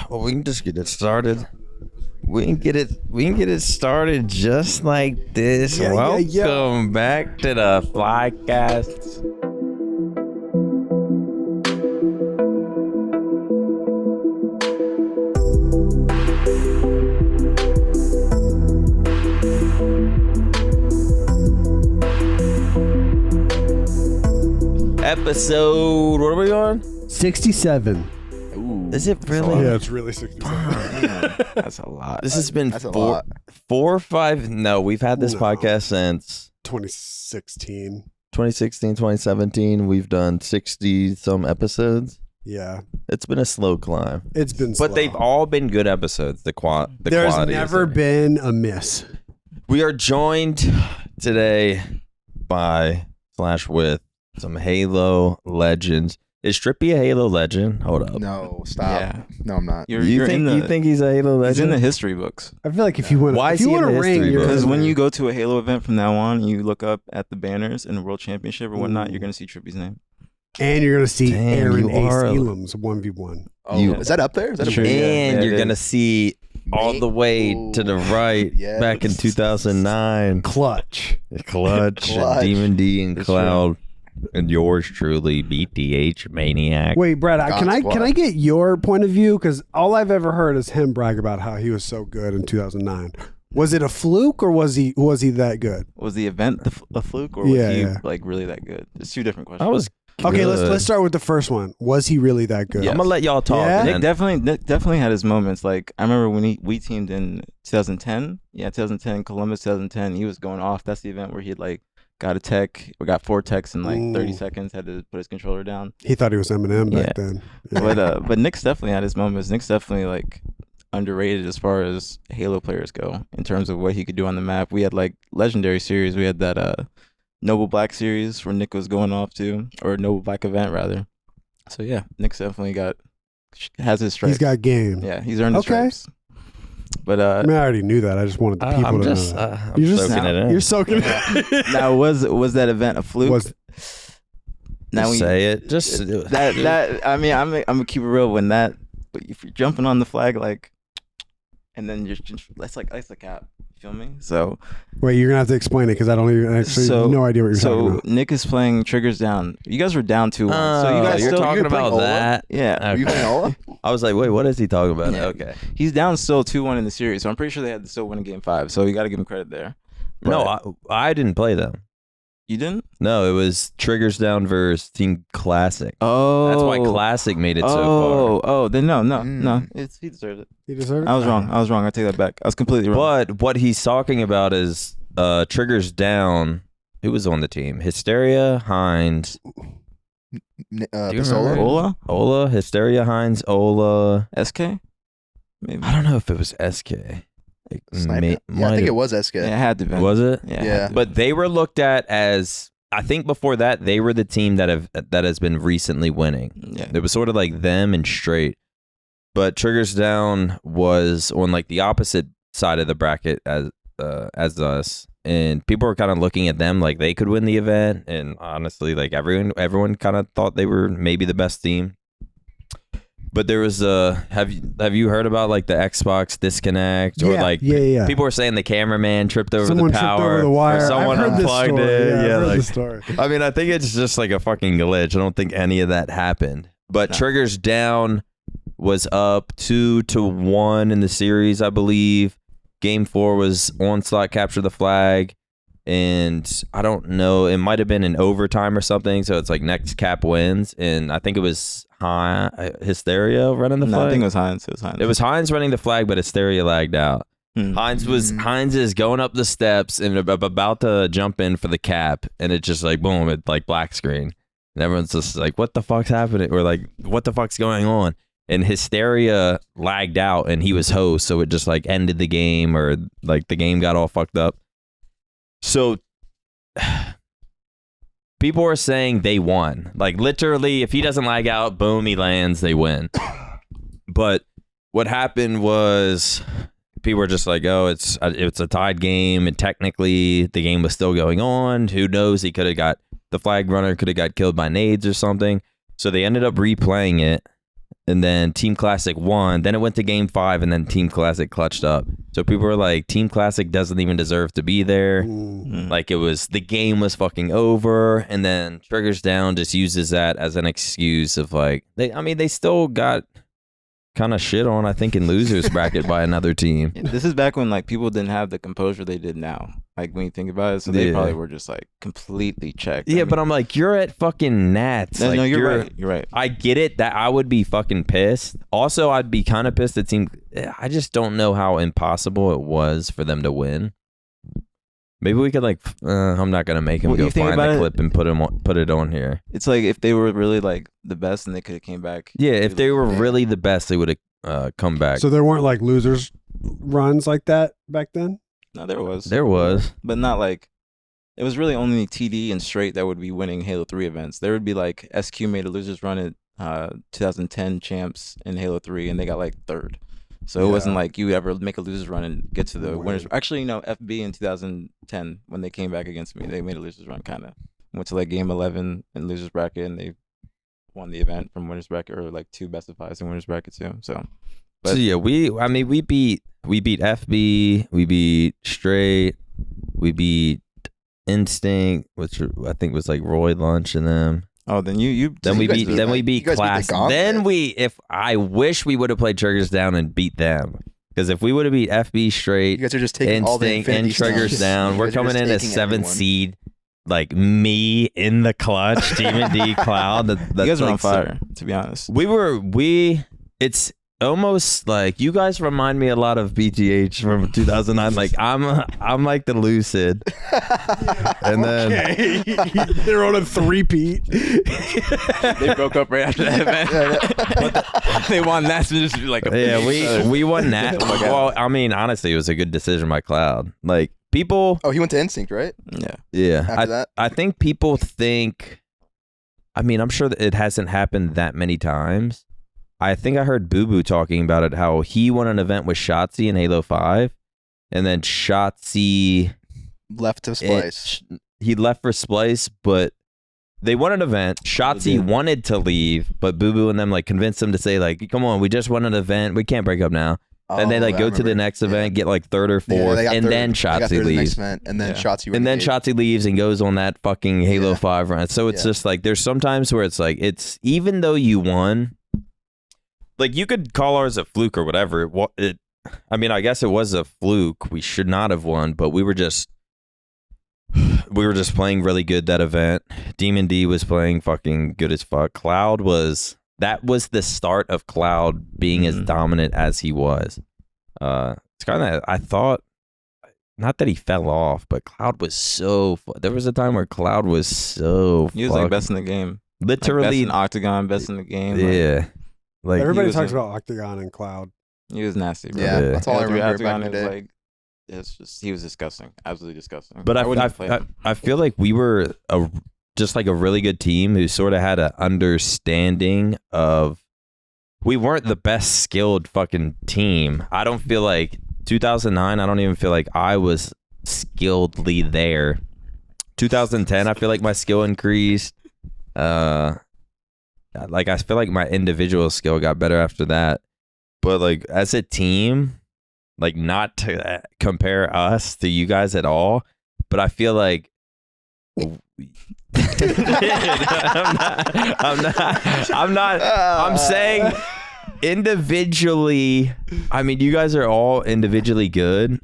Well, we can just get it started. We can get it started just like this. Welcome back to the Flycast. Episode, what are we on? 67. Ooh, is it really? Yeah, it's really 67. That's a lot. This has been four or five. No, we've had this podcast since 2016. 2017. We've done 60 some episodes. Yeah. It's been a slow climb. It's been slow. But they've all been good episodes. There's quality never been a miss. We are joined today by / with some Halo legends. Is Trippy a Halo legend? Hold up. No, stop. Yeah. No, I'm not. You think he's a Halo legend? He's in the history books. I feel like if you want to ring, because when you go to a Halo event from now on, you look up at the banners in the World Championship or whatnot, you're going to see Trippy's name. And you're going to see Aaron Ace Elam's 1v1. Oh, is that up there? Is that true? And you're going to see all the way to the right back in 2009. Clutch. Demon D and Cloud. And yours truly, BTH Maniac. Wait, Brad, can I get your point of view? Because all I've ever heard is him brag about how he was so good in 2009. Was it a fluke or was he that good? Was the event a fluke or was he like really that good? It's two different questions. I was good. Okay, let's start with the first one. Was he really that good? Yes. I'm gonna let y'all talk. Yeah? Nick definitely had his moments. Like I remember when we teamed in 2010. Yeah, 2010 Columbus 2010. He was going off. That's the event where he got a tech. We got 4 techs in like 30 seconds. Had to put his controller down. He thought he was Eminem back then. Yeah. But Nick's definitely had his moments. Nick's definitely like underrated as far as Halo players go in terms of what he could do on the map. We had like legendary series. We had that Noble Black series where Nick was going off to, or Noble Black event rather. So yeah, Nick's definitely has his stripes. He's got game. Yeah, he's earned his stripes. But I already knew that. I just wanted the people to know that. You're soaking it in. You're soaking it in. Now, was that event a fluke? Say it. Just that. I mean, I'm gonna keep it real. If you're jumping on the flag, like, and then you're just that's the cap. You feel me? So wait, you're gonna have to explain it because I don't even no idea what you're talking about. So Nick is playing triggers down. You guys were down 2-1. So you guys you're talking about that? Yeah. Okay. Are you playing Ola? I was like, wait, what is he talking about? Yeah. Okay. He's down still 2-1 in the series, so I'm pretty sure they had to still win Game 5. So you got to give him credit there. But no, I didn't play them. You didn't? No, it was Triggers Down versus Team Classic. Oh. That's why Classic made it so far. Oh, then no. He deserved it. He deserved it? I was wrong. I take that back. I was completely wrong. But what he's talking about is Triggers Down. Who was on the team? Hysteria, Hines. Ola, Hysteria, Hines, Ola. SK? Maybe. I don't know if it was SK. I think it was SK. Yeah, it had to be. Was it? Yeah. But they were looked at as, I think before that, they were the team that has been recently winning. Yeah. It was sort of like them and Straight. But Triggers Down was on like the opposite side of the bracket as us. And people were kind of looking at them like they could win the event. And honestly, like everyone kind of thought they were maybe the best team. But there was have you heard about like the Xbox disconnect or people were saying the cameraman tripped over the power, tripped over the wire. Or someone unplugged it. Yeah, I've heard the story. I mean, I think it's just like a fucking glitch. I don't think any of that happened. But Triggers Down was up 2-1 in the series, I believe. Game 4 was Onslaught capture the flag. And I don't know, it might have been in overtime or something. So it's like next cap wins. And I think it was Hysteria running the flag. No, I think it was Hines. It was Hines running the flag, but Hysteria lagged out. Hines is going up the steps and about to jump in for the cap. And it just like, boom, it like black screen. And everyone's just like, what the fuck's happening? Or like, what the fuck's going on? And Hysteria lagged out and he was host. So it just like ended the game or like the game got all fucked up. So people are saying they won. Like literally, if he doesn't lag out, boom, he lands, they win. But what happened was people were just like, oh, it's a tied game. And technically the game was still going on. Who knows? The flag runner could have got killed by nades or something. So they ended up replaying it. and then Team Classic won. Then it went to Game 5, and then Team Classic clutched up. So people were like, Team Classic doesn't even deserve to be there. Like the game was fucking over. And then Triggers Down just uses that as an excuse of like, they still got kind of shit on, I think, in losers bracket by another team. This is back when like people didn't have the composure they did now. Like when you think about it, so they probably were just like completely checked. Yeah, but I'm like, you're at fucking Nats. No, like, you're right. You're right. I get it that I would be fucking pissed. Also, I'd be kind of pissed at Team. I just don't know how impossible it was for them to win. Maybe we could like. I'm not gonna make him go find the clip and put it on here. It's like if they were really like the best, and they could have came back. Yeah, if they were really the best, they would have come back. So there weren't like losers runs like that back then. No, there was. There was, but not like. It was really only TD and Straight that would be winning Halo 3 events. There would be like SQ made a losers run at 2010 champs in Halo 3, and they got like third. So it wasn't like you ever make a losers run and get to the winners. Actually, FB in 2010 when they came back against me, they made a losers run kind of. Went to like game 11 in losers bracket, and they won the event from winners bracket, or like 2 best of 5s in winners bracket too. So yeah, we beat FB, we beat Straight, we beat Instinct, which I think was like Roy Lunch and them. Oh, then we beat Class. I wish we would have played Triggers Down and beat them. Because if we would have beat FB Straight, you guys are just taking Instinct all the and Triggers Down, we're coming in as 7th seed. Like me in the clutch, Demon D, Cloud. You guys are on fire, to be honest. It's almost like you guys remind me a lot of BGH from 2009. Like I'm like the Lucid, and then they're on a 3-peat. They broke up right after that event. But they won that. So just like we won that. Well, I mean, honestly, it was a good decision by Cloud. Like people. Oh, he went to Instinct, right? Yeah. After that, I think people think. I mean, I'm sure that it hasn't happened that many times. I think I heard Boo Boo talking about it, how he won an event with Shotzi in Halo 5, and then Shotzi left to Splice. He left for Splice, but they won an event. Shotzi wanted to leave, but Boo Boo and them like convinced him to say like, "Come on, we just won an event. We can't break up now." And they like go to the next event, get like 3rd or 4th, and then Shotzi leaves. And then Shotzi and then Shotzi leaves and goes on that fucking Halo 5 run. So it's just like there's sometimes where it's like it's even though you won. Like, you could call ours a fluke or whatever. I mean, I guess it was a fluke. We should not have won, but we were just playing really good that event. Demon D was playing fucking good as fuck. That was the start of Cloud being as dominant as he was. It's kind of, I thought, not that he fell off, but Cloud was so, there was a time where Cloud was so He was like best in the game. Literally. Like best in Octagon, best in the game. Yeah. Like everybody talks about Octagon and Cloud. He was nasty, bro. Yeah, that's all I remember Octagon back in the day. like, it's just he was disgusting, absolutely disgusting. But I feel like we were just like a really good team who sort of had an understanding of we weren't the best skilled fucking team. I don't feel like 2009. I don't even feel like I was skilledly there. 2010, I feel like my skill increased. Like I feel like my individual skill got better after that, but like as a team, like not to compare us to you guys at all, but I feel like I'm saying individually. I mean, you guys are all individually good.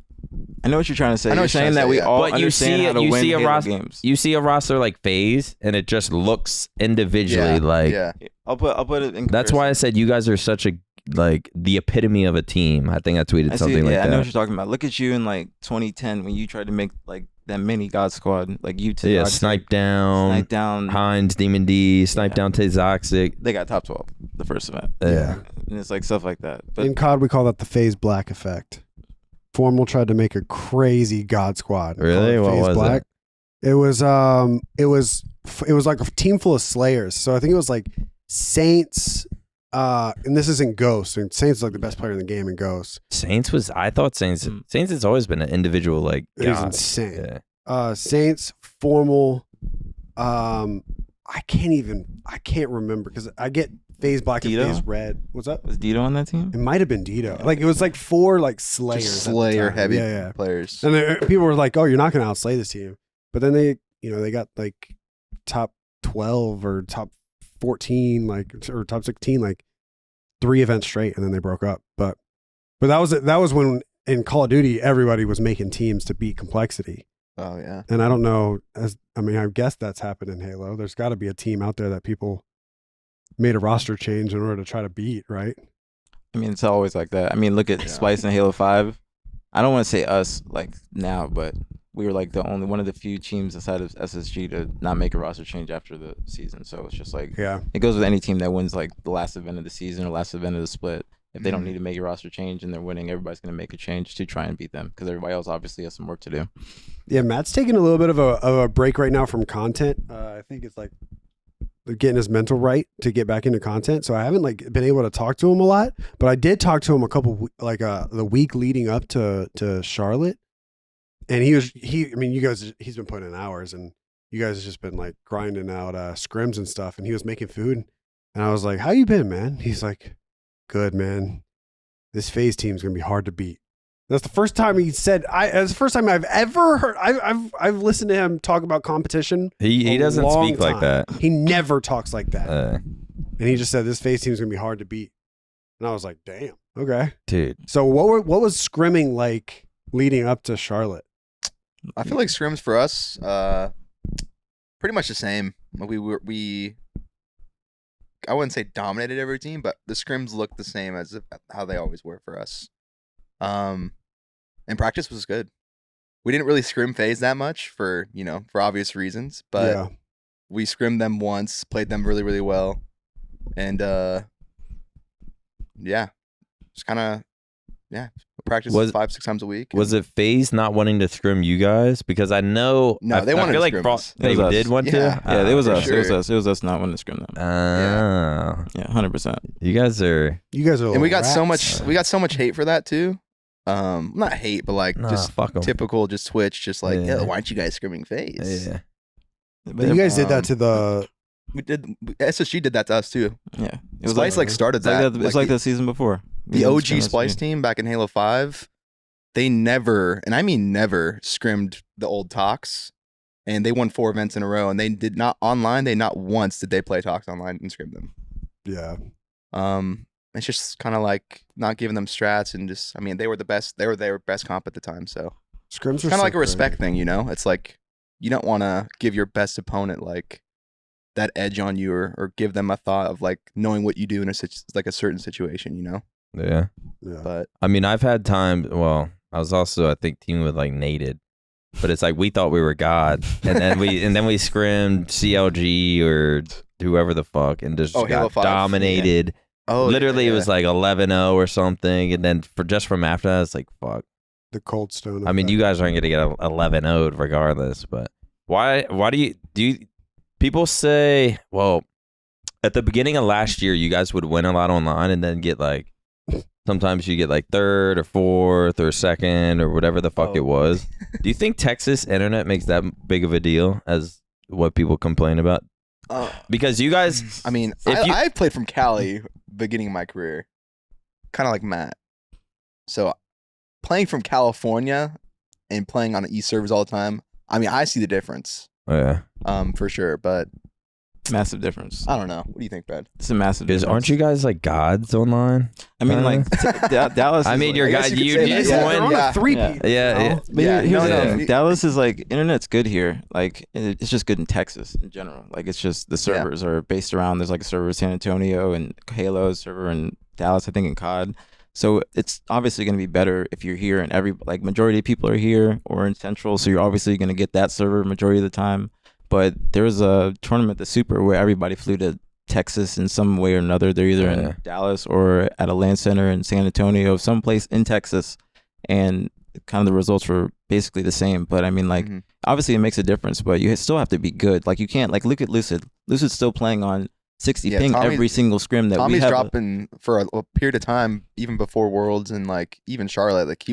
I know what you're trying to say. You're saying that we all understand how to win Halo games. You see a roster like FaZe, and it just looks individually like. Yeah. I'll put it in comparison. That's why I said you guys are such a like the epitome of a team. I think I tweeted something like that. I know what you're talking about. Look at you in like 2010 when you tried to make like that mini God Squad, like you two. Yeah, Snipe Down, Hines, Demon D, Snipe Down, Tazoxic. They got top 12 the first event. Yeah, and it's like stuff like that. But in COD, we call that the FaZe Black effect. Formal tried to make a crazy God Squad. Really? What was Black. It was like a team full of Slayers. So I think it was like Saints, and this isn't Ghost. And Saints is like the best player in the game in Ghost. Saints has always been an individual like it was insane. Yeah. Saints, Formal, I can't remember because I get FaZe Black and Dito? FaZe Red. What's up? Was Dito on that team? It might have been Dito. Like it was like 4 like Slayers. Just at the Slayer time. heavy Yeah. players. And people were like, "Oh, you're not going to outslay this team." But then they got like top 12 or top 14, like or top 16, like 3 events straight, and then they broke up. But that was when in Call of Duty everybody was making teams to beat Complexity. Oh yeah. And I don't know, I guess that's happened in Halo. There's got to be a team out there that people made a roster change in order to try to beat, right? I mean, it's always like that. I mean, look at Splice and Halo 5. I don't want to say us like now, but we were like the only one of the few teams aside of SSG to not make a roster change after the season. So it's just like it goes with any team that wins like the last event of the season or last event of the split. If they don't need to make a roster change and they're winning, everybody's going to make a change to try and beat them because everybody else obviously has some work to do. Yeah, Matt's taking a little bit of a break right now from content. I think it's like getting his mental right to get back into content. So I haven't like been able to talk to him a lot, but I did talk to him a couple the week leading up to Charlotte, and he's been putting in hours, and you guys have just been like grinding out scrims and stuff, and he was making food, and I was like, "How you been, man?" He's like, "Good, man. This FaZe team's gonna be hard to beat." That's the first time he said. It's the first time I've ever heard. I've listened to him talk about competition. He doesn't speak like that. He never talks like that. And he just said this FaZe team's gonna be hard to beat. And I was like, damn, okay, dude. So what was scrimming like leading up to Charlotte? I feel like scrims for us, pretty much the same. We I wouldn't say dominated every team, but the scrims looked the same as how they always were for us. And practice was good. We didn't really scrim FaZe that much for obvious reasons, but we scrimmed them once, played them really, really well. And just kind of practice 5-6 times a week. Was it FaZe not wanting to scrim you guys? Because I know they wanted to scrim us. They did want to. Yeah, it was us. Sure. It was us not wanting to scrim them. Yeah, 100%. You guys are. And we got so much hate for that too. Not hate, but like typical, just Twitch, just like, why aren't you guys scrimming FaZe? Yeah. But you guys did that to the. We did. SSG did that to us too. Yeah, it was Splice started that. It's like the season before. The OG Splice team back in Halo 5, they never, and I mean never, scrimmed the old Tox, and they won 4 events in a row. And they did not online. They not once did they play Tox online and scrim them. Yeah. It's just kind of like not giving them strats and just. I mean, they were the best. They were their best comp at the time. So scrims kind of like a respect thing, It's like you don't want to give your best opponent like that edge on you, or give them a thought of like knowing what you do in a certain situation, Yeah. But I mean, I've had times. Well, I was also I think teaming with like Nated, but it's like we thought we were God, and then we scrimmed CLG or whoever the fuck, and just got dominated. Yeah. Oh, literally, it was like 11-0 or something, and then from after that, it's like fuck. The cold stone. I mean, you guys aren't gonna get 11-0 regardless, but why do you? People say, well, at the beginning of last year, you guys would win a lot online, and then get like. Sometimes you get like 3rd or 4th or 2nd or whatever the fuck it was. Do you think Texas internet makes that big of a deal as what people complain about? Because you guys, I mean, I played from Cali beginning of my career, kind of like Matt. So playing from California and playing on East servers all the time, I mean, I see the difference. Oh, yeah. For sure, but massive difference. I don't know. What do you think, Brad? It's a massive difference. Aren't you guys like gods online? I mean, like Dallas. I mean, like, your guy. You just won. They're on a 3-peat. Yeah. Here's the thing. Dallas is like internet's good here. Like it's just good in Texas in general. Like it's just the servers are based around. There's like a server in San Antonio and Halo server in Dallas. I think in COD. So it's obviously going to be better if you're here and majority of people are here or in Central. So you're obviously going to get that server majority of the time. But there was a tournament, the Super, where everybody flew to Texas in some way or another. They're either in Dallas or at a LAN center in San Antonio, someplace in Texas. And kind of the results were basically the same. But I mean, like, obviously it makes a difference, but you still have to be good. Like, you can't, like, look at Lucid. Lucid's still playing on 60 ping every single scrim that we have. Tommy's dropping for a period of time, even before Worlds and, like, even Charlotte. Like,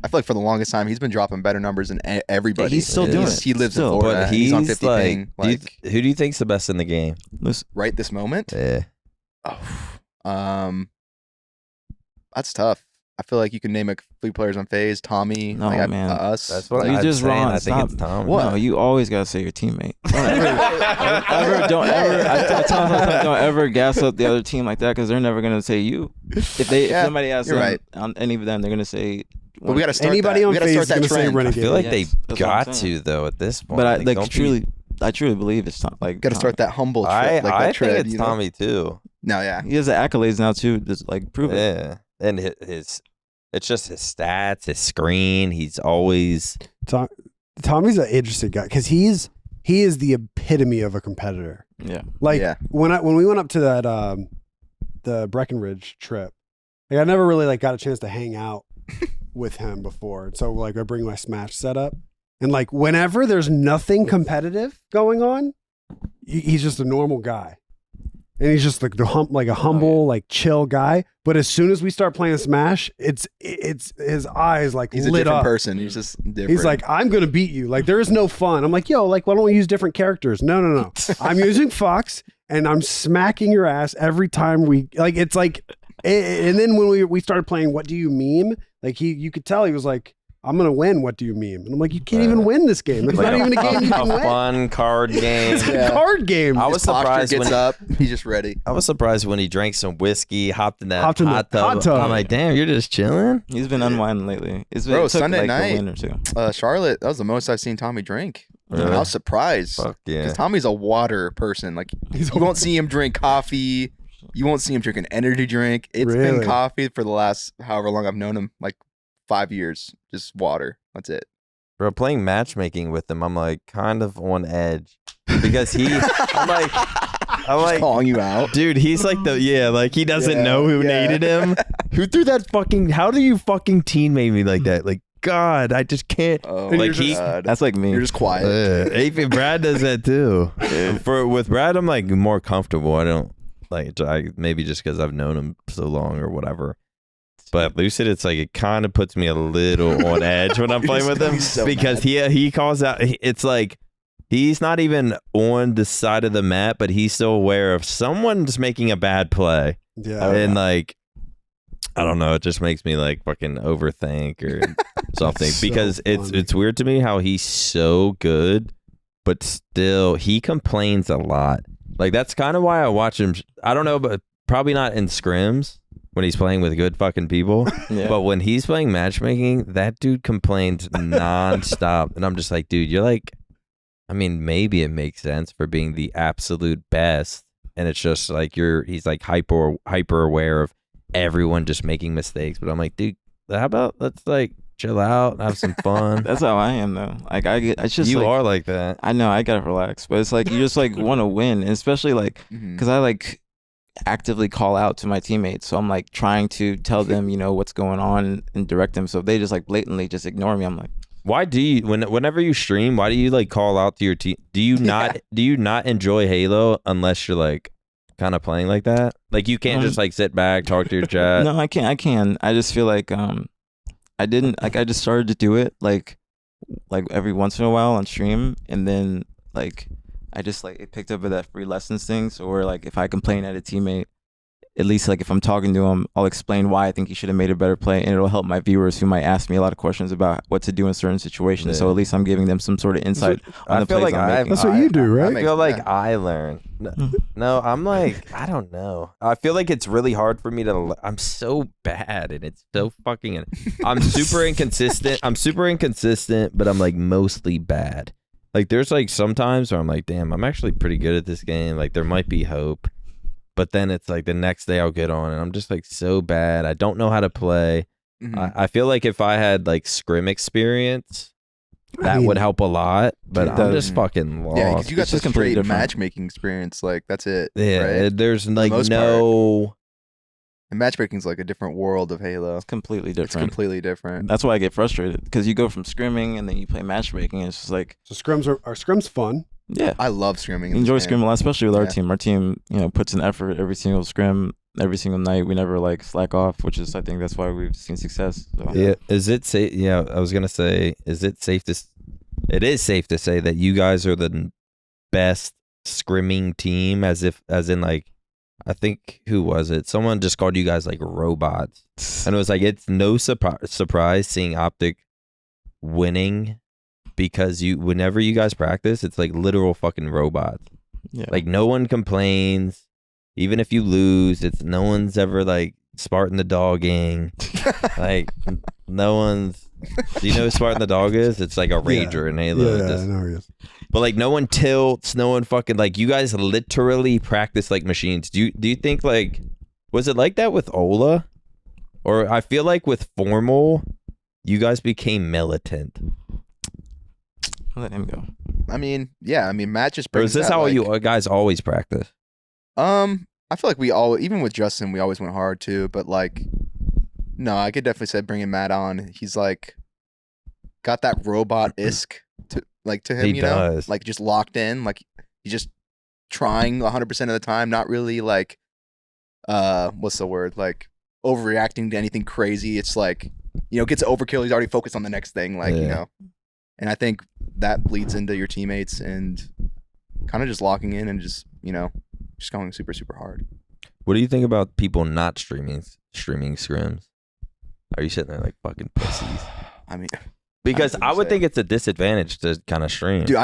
I feel like for the longest time, he's been dropping better numbers than everybody. Yeah, he's still doing it. He lives in Florida. But he's on 50 ping. who do you think's the best in the game? Right this moment? Yeah. That's tough. I feel like you can name a few players on FaZe. Tommy, No, like, man. us. That's what You I'm just saying. wrong. I think Stop. it's Tom. What? No, you always gotta say your teammate. Don't ever gas up the other team like that because they're never gonna say you. If somebody asks you're them, right. on any of them, they're gonna say. But we got to start Anybody that. on We got to FaZe start is that going to say trend. I Renegade. feel like Yes, they that's what I'm got saying. to though at this point. But I don't be- I truly believe it's like. Got to start that humble trend. I like that think trend, it's you know? Tommy too. No, yeah. He has the accolades now too. Just like prove it. Yeah, and his it's just his stats, his screen. He's always Tommy's an interesting guy because he is the epitome of a competitor. Yeah. Like Yeah. when we went up to that the Breckenridge trip, like I never really like got a chance to hang out with him before. So like I bring my Smash setup, and like whenever there's nothing competitive going on, he's just a normal guy, and he's just like a humble, like chill guy. But as soon as we start playing Smash, it's his eyes like He's a lit different up. person. He's just different. He's like, I'm gonna beat you. Like there is no fun. I'm like, yo, like why don't we use different characters? No. I'm using Fox, and I'm smacking your ass every time we like. It's like, and then when we started playing, what do you meme? Like you could tell he was like, I'm gonna win. What do you meme? And I'm like, you can't even win this game. It's not even a game you can win. fun card game. It's a card game. I was His posture surprised gets when up. He's just ready. I was surprised when he drank some whiskey, hopped in that Hopped in the hot tub. hot tub. I'm like, damn, you're just chilling. He's been unwinding lately. It's been, Bro, it took, Sunday like, night, a win or two. Charlotte, that was the most I've seen Tommy drink. Really? I was surprised. Fuck yeah. Because Tommy's a water person. Like, you won't see him drink coffee. You won't see him drink an energy drink. It's been Really? coffee for the last however long I've known him, like 5 years. Just water. That's it. Bro, playing matchmaking with him, I'm like kind of on edge because I'm like, Calling you out. dude, he's like like he doesn't Yeah, know who yeah. needed him. Who threw that fucking? How do you fucking teammate me like that? Like, God, I just can't. Oh, And my you're just- God. That's like me. You're just quiet. Brad does that too. With Brad, I'm like more comfortable. I don't like maybe just because I've known him so long or whatever. But Lucid, it's like it kind of puts me a little on edge when I'm playing with him He's so because he calls out. It's like he's not even on the side of the map, but he's still aware of someone's making a bad play, Yeah. and like I don't know, it just makes me like fucking overthink or something So because funny. it's weird to me how he's so good, but still he complains a lot. Like that's kind of why I watch him. I don't know, but probably not in scrims when he's playing with good fucking people. Yeah. But when he's playing matchmaking, that dude complains nonstop. And I'm just like, dude, you're like, I mean, maybe it makes sense for being the absolute best. And it's just like he's like hyper aware of everyone just making mistakes. But I'm like, dude, how about let's like chill out and have some fun. That's how I am though. Like it's just You like, are like that. I know I gotta relax, but it's like you just like want to win, and especially like Mhm. because I like actively call out to my teammates, so I'm like trying to tell them what's going on and direct them. So if they just like blatantly just ignore me, I'm like, Why do you whenever you stream, why do you like call out to your team? Do you not enjoy Halo unless you're like kind of playing like that? Like you can't just like sit back, talk to your chat. no, I can. I just feel like I didn't like I just started to do it like every once in a while on stream, and then like I just like it picked up with that free lessons thing. So where like if I complain at a teammate, at least like if I'm talking to him, I'll explain why I think he should have made a better play, and it'll help my viewers who might ask me a lot of questions about what to do in certain situations. So Yeah. at least I'm giving them some sort of insight on I the feel plays like I'm making. That's what you do, right? I feel like yeah. I learn. No, I'm like, I don't know. I feel like it's really hard for me to. I'm so bad, and it's so fucking. I'm super inconsistent. But I'm like mostly bad. Like there's like sometimes where I'm like, damn, I'm actually pretty good at this game. Like there might be hope, but then it's like the next day I'll get on, and I'm just like so bad. I don't know how to play. Mhm. I feel like if I had like scrim experience, that would help a lot. But It I'm does. just fucking lost. Yeah, because you got It's the just completely straight different. matchmaking experience. Like, that's it. Yeah, Right? there's like most no. And matchmaking's like a different world of Halo. It's completely It's different. completely different. That's why I get frustrated because you go from scrimming and then you play matchmaking. And it's just like, So scrims are scrims fun. yeah, I love scrimming. enjoy scrim a lot, especially with our Yeah. team. Our team, puts in effort every single scrim, every single night. We never like slack off, which is I think that's why we've seen success. So. Yeah, is it safe? Yeah, I was gonna say, is it safe to? It is safe to say that you guys are the best scrimming team, as in like I think, who was it? Someone just called you guys like robots. And it was like, it's no surprise seeing OpTic winning, because whenever you guys practice, it's like literal fucking robots. Yeah. Like no one complains. Even if you lose, it's no one's ever like Spartan the dogging. Like no one's. Do you know who Spartan the dog is? It's like a rager in Halo. Yeah, I know he is. But like no one tilts, no one fucking, like, you guys literally practice like machines. Do you think, like, was it like that with Ola? Or I feel like with Formal, you guys became militant. I'll let him go. I mean, yeah. I mean, Matt just Or brings is this that, how like, you guys always practice? I feel like we all, even with Justin, we always went hard too. But like, no, I could definitely say bringing Matt on. He's like got that robot-esque to him. He you does. know, like just locked in. Like he's just trying 100% of the time. Not really like, what's the word? Like overreacting to anything crazy. It's like, you know, gets overkill. He's already focused on the next thing. Like, you know, and I think that bleeds into your teammates and kind of just locking in and just, you know, just going super, super hard. What do you think about people not streaming scrims? Are you sitting there like fucking pussies? I mean, Because I would say. think it's a disadvantage to kind of stream. dude,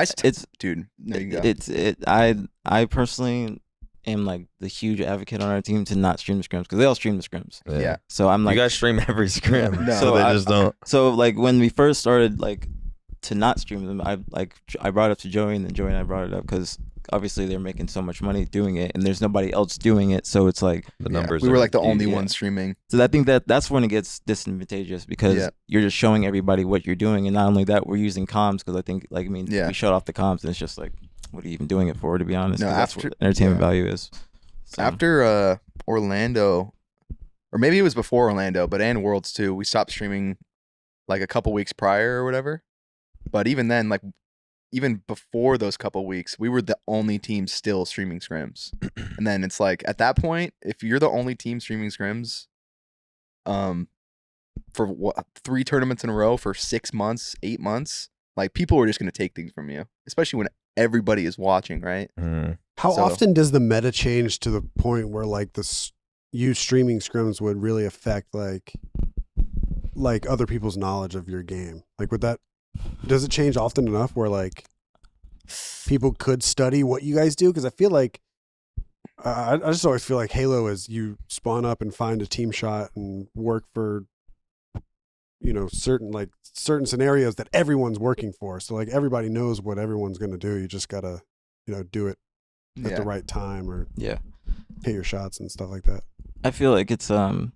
Dude, no, you can go. I personally am like the huge advocate on our team to not stream the scrims because they all stream the scrims. Yeah. So I'm like, you guys stream every scrim, No. so they just don't. So like when we first started like to not stream them, I brought it up to Joey, and then Joey and I brought it up because obviously they're making so much money doing it, and there's nobody else doing it. So it's like The Yeah, numbers. we were are like the huge. only ones streaming. so I think that's when it gets disadvantageous because Yeah. you're just showing everybody what you're doing, and not only that, we're using comms because I think Yeah. we shut off the comms, and it's just like, what are you even doing it for? To be honest, No, 'Cause that's after- what entertainment yeah. value is. So, After Orlando, or maybe it was before Orlando, but and Worlds too, we stopped streaming like a couple weeks prior or whatever. But even then, like even before those couple weeks, we were the only team still streaming scrims. And then it's like at that point, if you're the only team streaming scrims, for what 3 tournaments in a row for 6 months, 8 months, like people are just gonna take things from you, especially when everybody is watching, right? Mm. How So- often does the meta change to the point where like you streaming scrims would really affect like other people's knowledge of your game? Like does it change often enough where like people could study what you guys do? Because I feel like I just always feel like Halo is you spawn up and find a team shot and work for, you know, certain scenarios that everyone's working for. So like everybody knows what everyone's going to do. You just got to, you know, do it at Yeah. the right time or yeah. hit your shots and stuff like that. I feel like it's I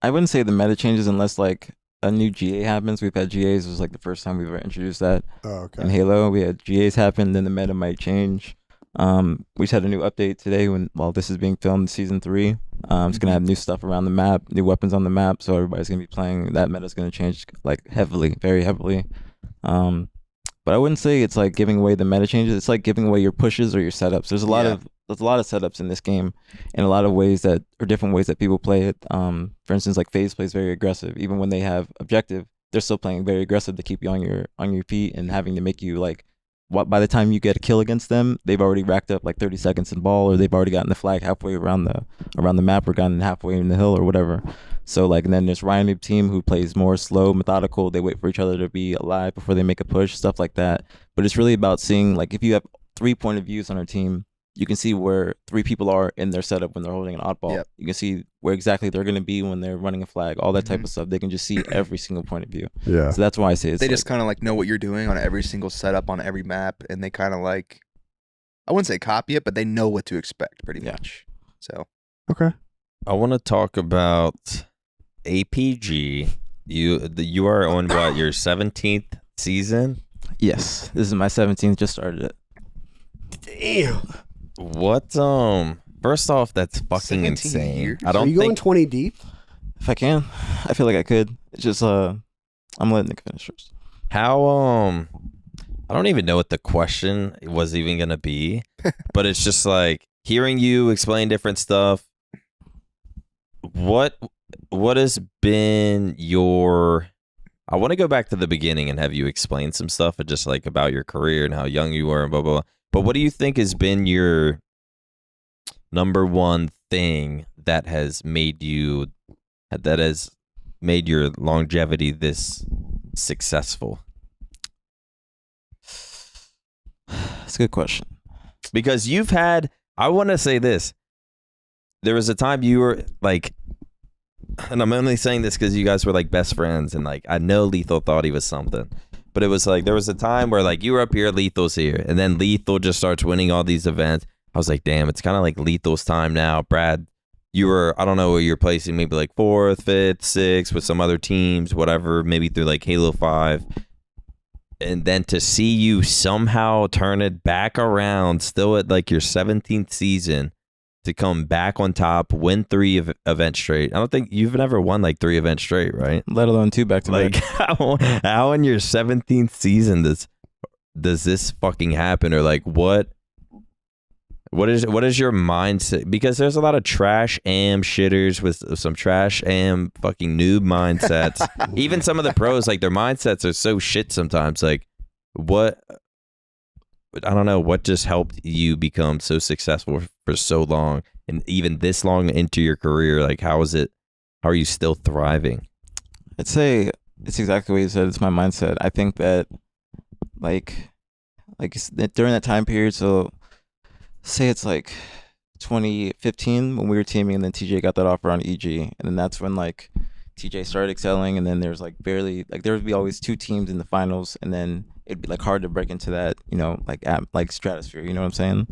wouldn't say the meta changes unless like a new GA happens. We've had GAs. It was like the first time we've ever introduced that Oh, okay. in Halo. We had GAs happen, then the meta might change. We just had a new update today while this is being filmed, season 3. It's gonna have new stuff around the map, new weapons on the map, so everybody's gonna be playing. That meta's gonna change like heavily, very heavily. But I wouldn't say it's like giving away the meta changes. It's like giving away your pushes or your setups. There's a lot of setups in this game, and a lot of ways that or different ways that people play it. For instance, like FaZe plays very aggressive. Even when they have objective, they're still playing very aggressive to keep you on your feet and having to make you like. By the time you get a kill against them, they've already racked up like 30 seconds in ball, or they've already gotten the flag halfway around the map, or gotten halfway in the hill, or whatever. So like, and then there's Ryan team who plays more slow, methodical. They wait for each other to be alive before they make a push, stuff like that. But it's really about seeing like if you have 3 point of views on our team, you can see where 3 people are in their setup when they're holding an oddball. Yep. You can see where exactly they're going to be when they're running a flag, all that type of stuff. They can just see every single point of view. Yeah. So that's why I say it's They like, just kind of like know what you're doing on every single setup on every map, and they kind of like, I wouldn't say copy it, but they know what to expect pretty Yeah. much. So Okay. I want to talk about APG. You are on what, your 17th season? yes, this is my 17th. Just started it. Damn. What first off, that's fucking 17 insane. years? I Are don't you going think 20 deep? If I can, I feel like I could. It's just I'm letting Nick finish first. how I don't even know what the question was even gonna be, but it's just like hearing you explain different stuff. What has been your I want to go back to the beginning and have you explain some stuff and just like about your career and how young you were and blah blah blah. But what do you think has been your number one thing that has made your longevity this successful? That's a good question. Because I want to say this. There was a time you were like, and I'm only saying this because you guys were like best friends, and like I know Lethal thought he was something, but it was like there was a time where like you were up here, Lethal's here, and then Lethal just starts winning all these events. I was like, damn, it's kind of like Lethal's time now. Brad, you were, I don't know, you're placing maybe like 4th, 5th, 6th with some other teams, whatever, maybe through like Halo 5. And then to see you somehow turn it back around, still at like your 17th season, to come back on top, win 3 events straight. I don't think you've never won like 3 events straight, right? Let alone 2 back-to-back. Like how in your 17th season does this fucking happen? Or like what is your mindset? Because there's a lot of trash am shitters with some trash am fucking noob mindsets. Even some of the pros, like their mindsets are so shit sometimes. Like I don't know what just helped you become so successful for so long, and even this long into your career. Like how are you still thriving? I'd say it's exactly what you said. It's my mindset. I think that like during that time period, so say it's like 2015 when we were teaming, and then TJ got that offer on EG, and then that's when like TJ started excelling, and then there's like barely, like there would be always 2 teams in the finals, and then it'd be like hard to break into that, you know, like stratosphere, you know what I'm saying?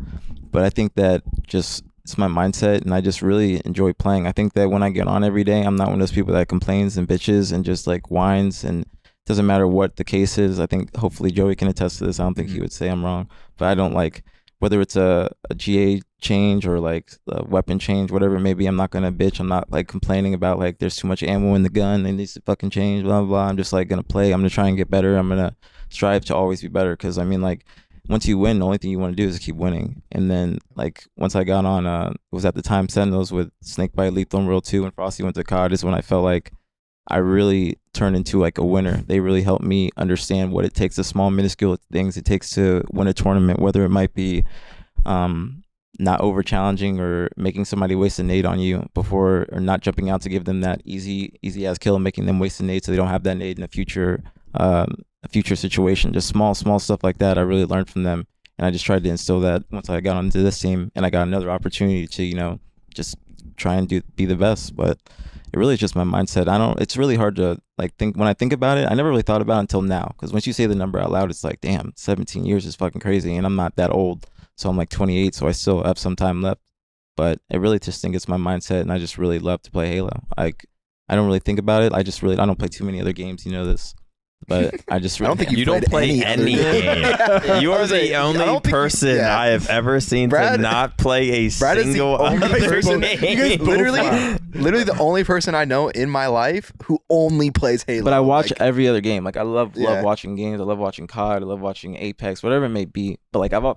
But I think that just it's my mindset, and I just really enjoy playing. I think that when I get on every day, I'm not one of those people that complains and bitches and just like whines, and it doesn't matter what the case is. I think hopefully Joey can attest to this. I don't think he would say I'm wrong, but I don't like, whether it's a GA change or like a weapon change, whatever it may be, I'm not gonna bitch. I'm not like complaining about like there's too much ammo in the gun, it needs to fucking change, blah, blah, blah. I'm just like gonna play. I'm gonna try and get better. I'm gonna strive to always be better, because I mean, like, once you win, the only thing you want to do is keep winning. And then like once I got on, it was at the time Sentinels with Snakebite, Lethal, and World 2, and Frosty went to COD, is when I felt like I really turned into like a winner. They really helped me understand what it takes, the small minuscule things it takes to win a tournament, whether it might be not over challenging or making somebody waste a nade on you before, or not jumping out to give them that easy ass kill and making them waste a nade so they don't have that nade in a future situation. Just small stuff like that I really learned from them, and I just tried to instill that once I got onto this team, and I got another opportunity to, you know, just try and be the best. But it really is just my mindset. It's really hard to like think, when I think about it, I never really thought about it until now, because once you say the number out loud, it's like, damn, 17 years is fucking crazy, and I'm not that old. So I'm like 28, so I still have some time left. But I really just think it's my mindset, and I just really love to play Halo. Like, I don't really think about it. I don't play too many other games, you know this. But I just really, I don't think you don't play any game. You are the only person I have ever seen to not play a Brad single is the only other person, game. literally the only person I know in my life who only plays Halo. But I watch every other game. Like I love watching games. I love watching COD. I love watching Apex, whatever it may be. But like I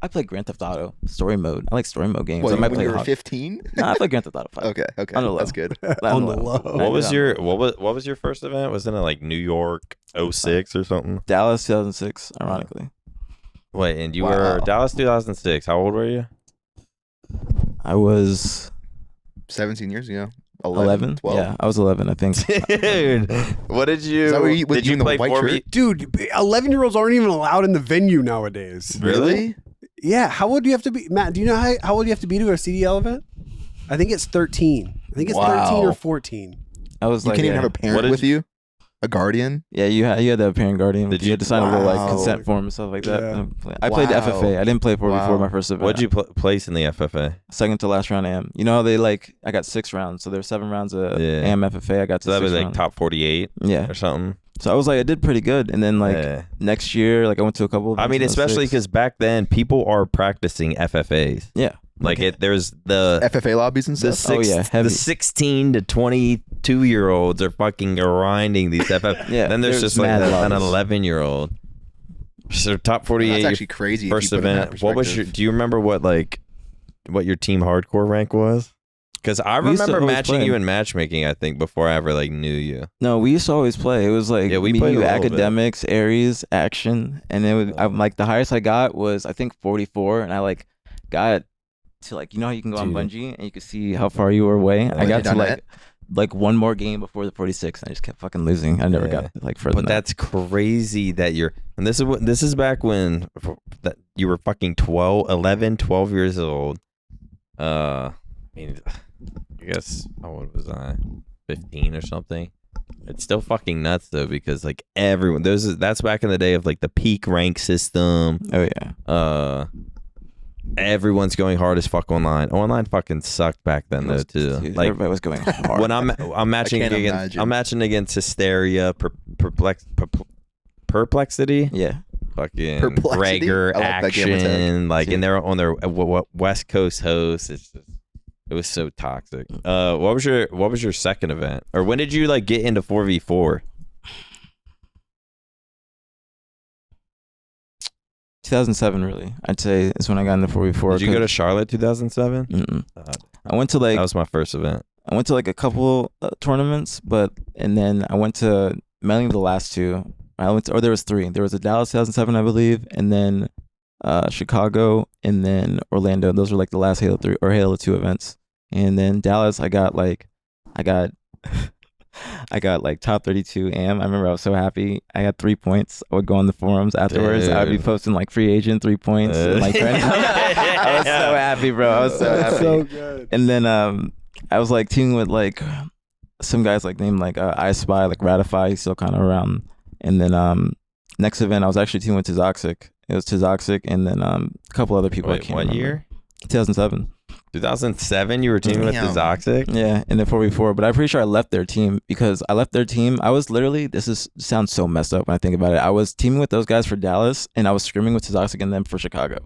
play Grand Theft Auto story mode. I like story mode games. What, I might when play you were 15? Nah, I play Grand Theft Auto 5. Okay, on the low. That's good. On the low. What was your first event? Wasn't it like New York 06 or something? Dallas 2006, ironically. Wait, and you were Dallas 2006. How old were you? I was 17 years ago. 11? 12. Yeah, I was 11, I think. Dude, what did you? Is that where you, did you in the play white for shirt? me? Dude, 11-year-olds aren't even allowed in the venue nowadays. Really? Yeah. How old do you have to be? Matt, do you know how old you have to be to a CDL event? I think it's 13. I think it's 13 or 14. I was You like, can't even have a parent with you? A guardian? Yeah, you had to have a parent guardian. Did You had to sign a little like Wow. consent form and stuff like that. Yeah. I played the Wow. FFA. I didn't play before Wow. my first event. What'd you place in the FFA? Second to last round AM. You know how they like, I got 6 rounds, so there's 7 rounds of AM FFA. I got to So that was 6 like rounds. top 48 Yeah. or something. So I was like, I did pretty good. And then like Yeah. next year, like I went to a couple of I mean, events in especially 06. because back then people are practicing FFAs. Yeah. Like there's the FFA lobbies and the stuff? heavy. the 16 to 22-year-olds are fucking grinding these FF. Yeah, Then there's just like mad an lobbies. 11-year-old. So top 48. That's actually crazy. if First you put it in that event. What was your? perspective. Do you remember what your team hardcore rank was? Because I We used to remember always matching play. you in matchmaking. I think before I ever like knew you. No, we used to always play. It was like Yeah, we me, played a you, little bit. academics, Aries, action, and then I'm like the highest I got was I think 44, and I like got to like, you know how you can go on Dude. Bungie and you can see how far you were away. I you got to done like one more game before the 46, and I just kept fucking losing. I never got like further. But that's crazy that you're, and this is back when that you were fucking 12 years old. I mean, I guess how old was I? 15 or something. It's still fucking nuts though, because like everyone, that's back in the day of like the peak rank system. Oh yeah. Everyone's going hard as fuck online. Online fucking sucked back then though too. Dude, Like everybody was going hard. when I'm matching can't against imagine. I'm matching against Hysteria, Perplexity, yeah. fucking Perplexity? Gregor, I like that gamer tag. Action, like Dude. and they're on their West Coast host. It was so toxic. What was your second event, or when did you like get into 4v4? 2007, really. I'd say is when I got into 4v4. Did you go to Charlotte 2007? Mm-mm. I went to like That was my first event. I went to like a couple tournaments, and then I went to mainly the last two. There was three. There was a Dallas 2007, I believe, and then Chicago, and then Orlando. Those were like the last Halo 3 or Halo 2 events. And then Dallas, I got I got like top 32 AM. I remember I was so happy. I had 3 points. I would go on the forums afterwards. I would be Dude. posting like free agent 3 points. And, like, I was so happy, bro. I was so happy. So good. And then I was like teaming with like some guys like named like I Spy, like Ratify. He's still kind of around. And then next event I was actually teaming with Tizoxic. It was Tizoxic and then a couple other people. I Wait, can't what remember. year? 2007. 2007. You were teaming with the Damn. Zoxic? Yeah, in the 4v4. But I'm pretty sure I left their team because I left their team. I was literally, sounds so messed up when I think about it. I was teaming with those guys for Dallas and I was scrimming with Tizoxic and them for Chicago.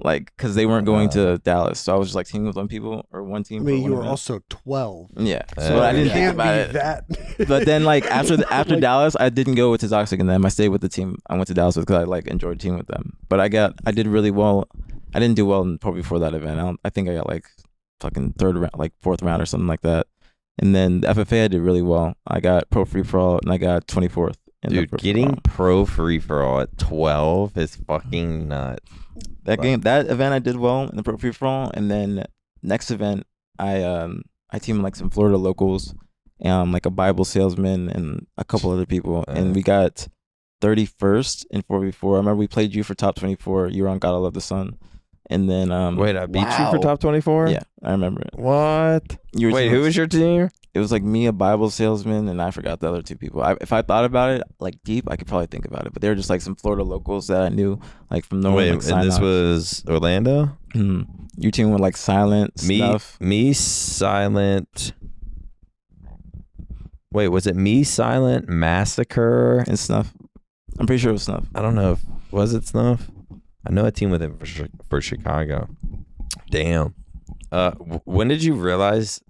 Like, because they weren't going to Dallas. So I was just like teaming with one team I for mean, one you were event. also 12. Yeah. So So I it didn't think can't about be it. that. But then, like after Like- Dallas, I didn't go with Tizoxic and them. I stayed with the team I went to Dallas with because I like enjoyed teaming with them. But I did really well. I didn't do well probably before that event. I think I got like fucking third round, like fourth round or something like that. And then the FFA I did really well. I got pro free for all and I got 24th. in the Dude, pro getting free-for-all. pro free for all at 12 is fucking nuts. that event I did well in the pro free for all. And then next event I teamed like some Florida locals, like a Bible salesman and a couple other people, and we got 31st in 4v4. I remember we played you for top 24. You were on God I Love the Sun. And then Wait, I beat you Wow. for top 24? yeah, I remember it. What? You were Wait, teaming who with- was your team? It was like me, a Bible salesman, and I forgot the other two people. If I thought about it like deep, I could probably think about it. But they were just like some Florida locals that I knew, like from Norway. Wait, Like, and this Sinai. was Orlando? Your team with like Silent stuff. Me, Silent. Wait, was it Me, Silent, Massacre? And Snuff. I'm pretty sure it was Snuff. I don't know. Was it Snuff? I know a team with him for Chicago. Damn. When did you realize?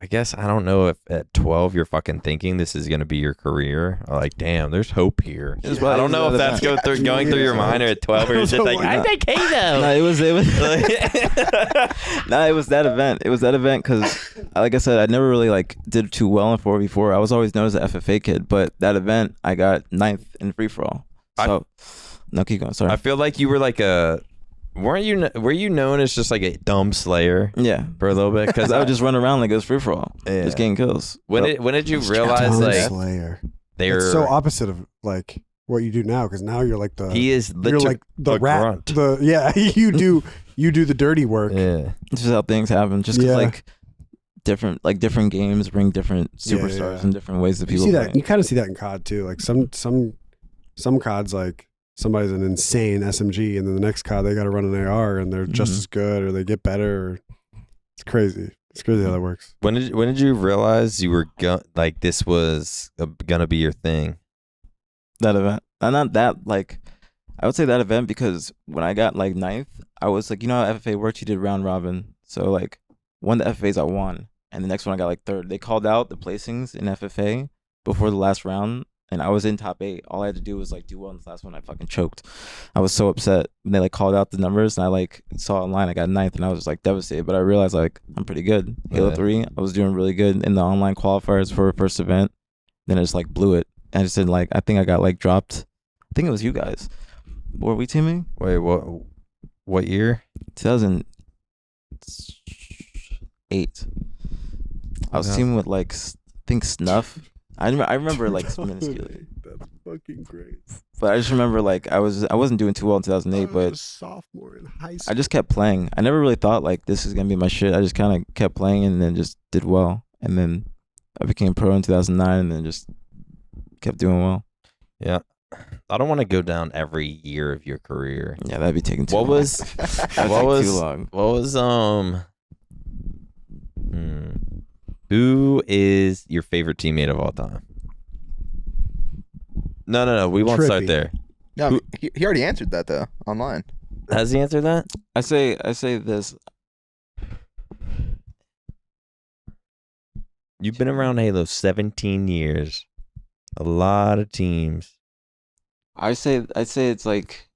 I guess I don't know if at 12 you're fucking thinking this is gonna be your career. Or like, damn, there's hope here. It was I don't it know was if that that's event. going through your mind, or at 12 or you're just like, I think Halo. No, it was no, it was that event. It was that event because, like I said, I never really like did too well in 4v4. I was always known as the FFA kid, but that event I got 9th in free for all. So, no, keep going. Sorry. I feel like you were like were you known as just like a dumb slayer yeah, for a little bit? because I would just run around like it was free for all, Yeah. just getting kills. When did you realize Tom like Slayer. they're It's so opposite of like what you do now, because now you're like the he is you're literally like the a rat. grunt. You do the dirty work. Yeah. It's just how things happen. Just because Yeah. like different games bring different Yeah, superstars yeah. in different ways that You people see play. that? You kind of see that in COD too. Like some CODs, like somebody's an insane SMG, and then the next COD they got to run an AR, and they're just Mhm. as good, or they get better. Or, it's crazy. It's crazy how that works. When did you realize you were like this was gonna be your thing? That event. And not that, like, I would say that event because when I got like 9th, I was like, you know how FFA works? You did round robin. So like one of the FFAs I won, and the next one I got like 3rd. They called out the placings in FFA before the last round, and I was in top 8. All I had to do was like do well in this last one. I fucking choked. I was so upset when they like called out the numbers, and I like saw online I got 9th, and I was like devastated. But I realized like I'm pretty good. Halo Yeah. 3, I was doing really good in the online qualifiers for first event. Then I just like blew it. I just did like I think I got like dropped. I think it was you guys. Were we teaming? Wait, what year? 2008. I was teaming with like I think Snuff. I remember like minuscule. That's fucking great. But I just remember like I wasn't doing too well in 2008, I was but a sophomore in high school. I just kept playing. I never really thought like this is gonna be my shit. I just kind of kept playing and then just did well. And then I became pro in 2009 and then just kept doing well. Yeah. I don't want to go down every year of your career. Yeah, that'd be taking too What long. was That'd what take was too long. who is your favorite teammate of all time? No. We won't start Trippy. there. No, he already answered that though online. Has he answered that? I say this. You've been around Halo 17 years. A lot of teams. I say it's like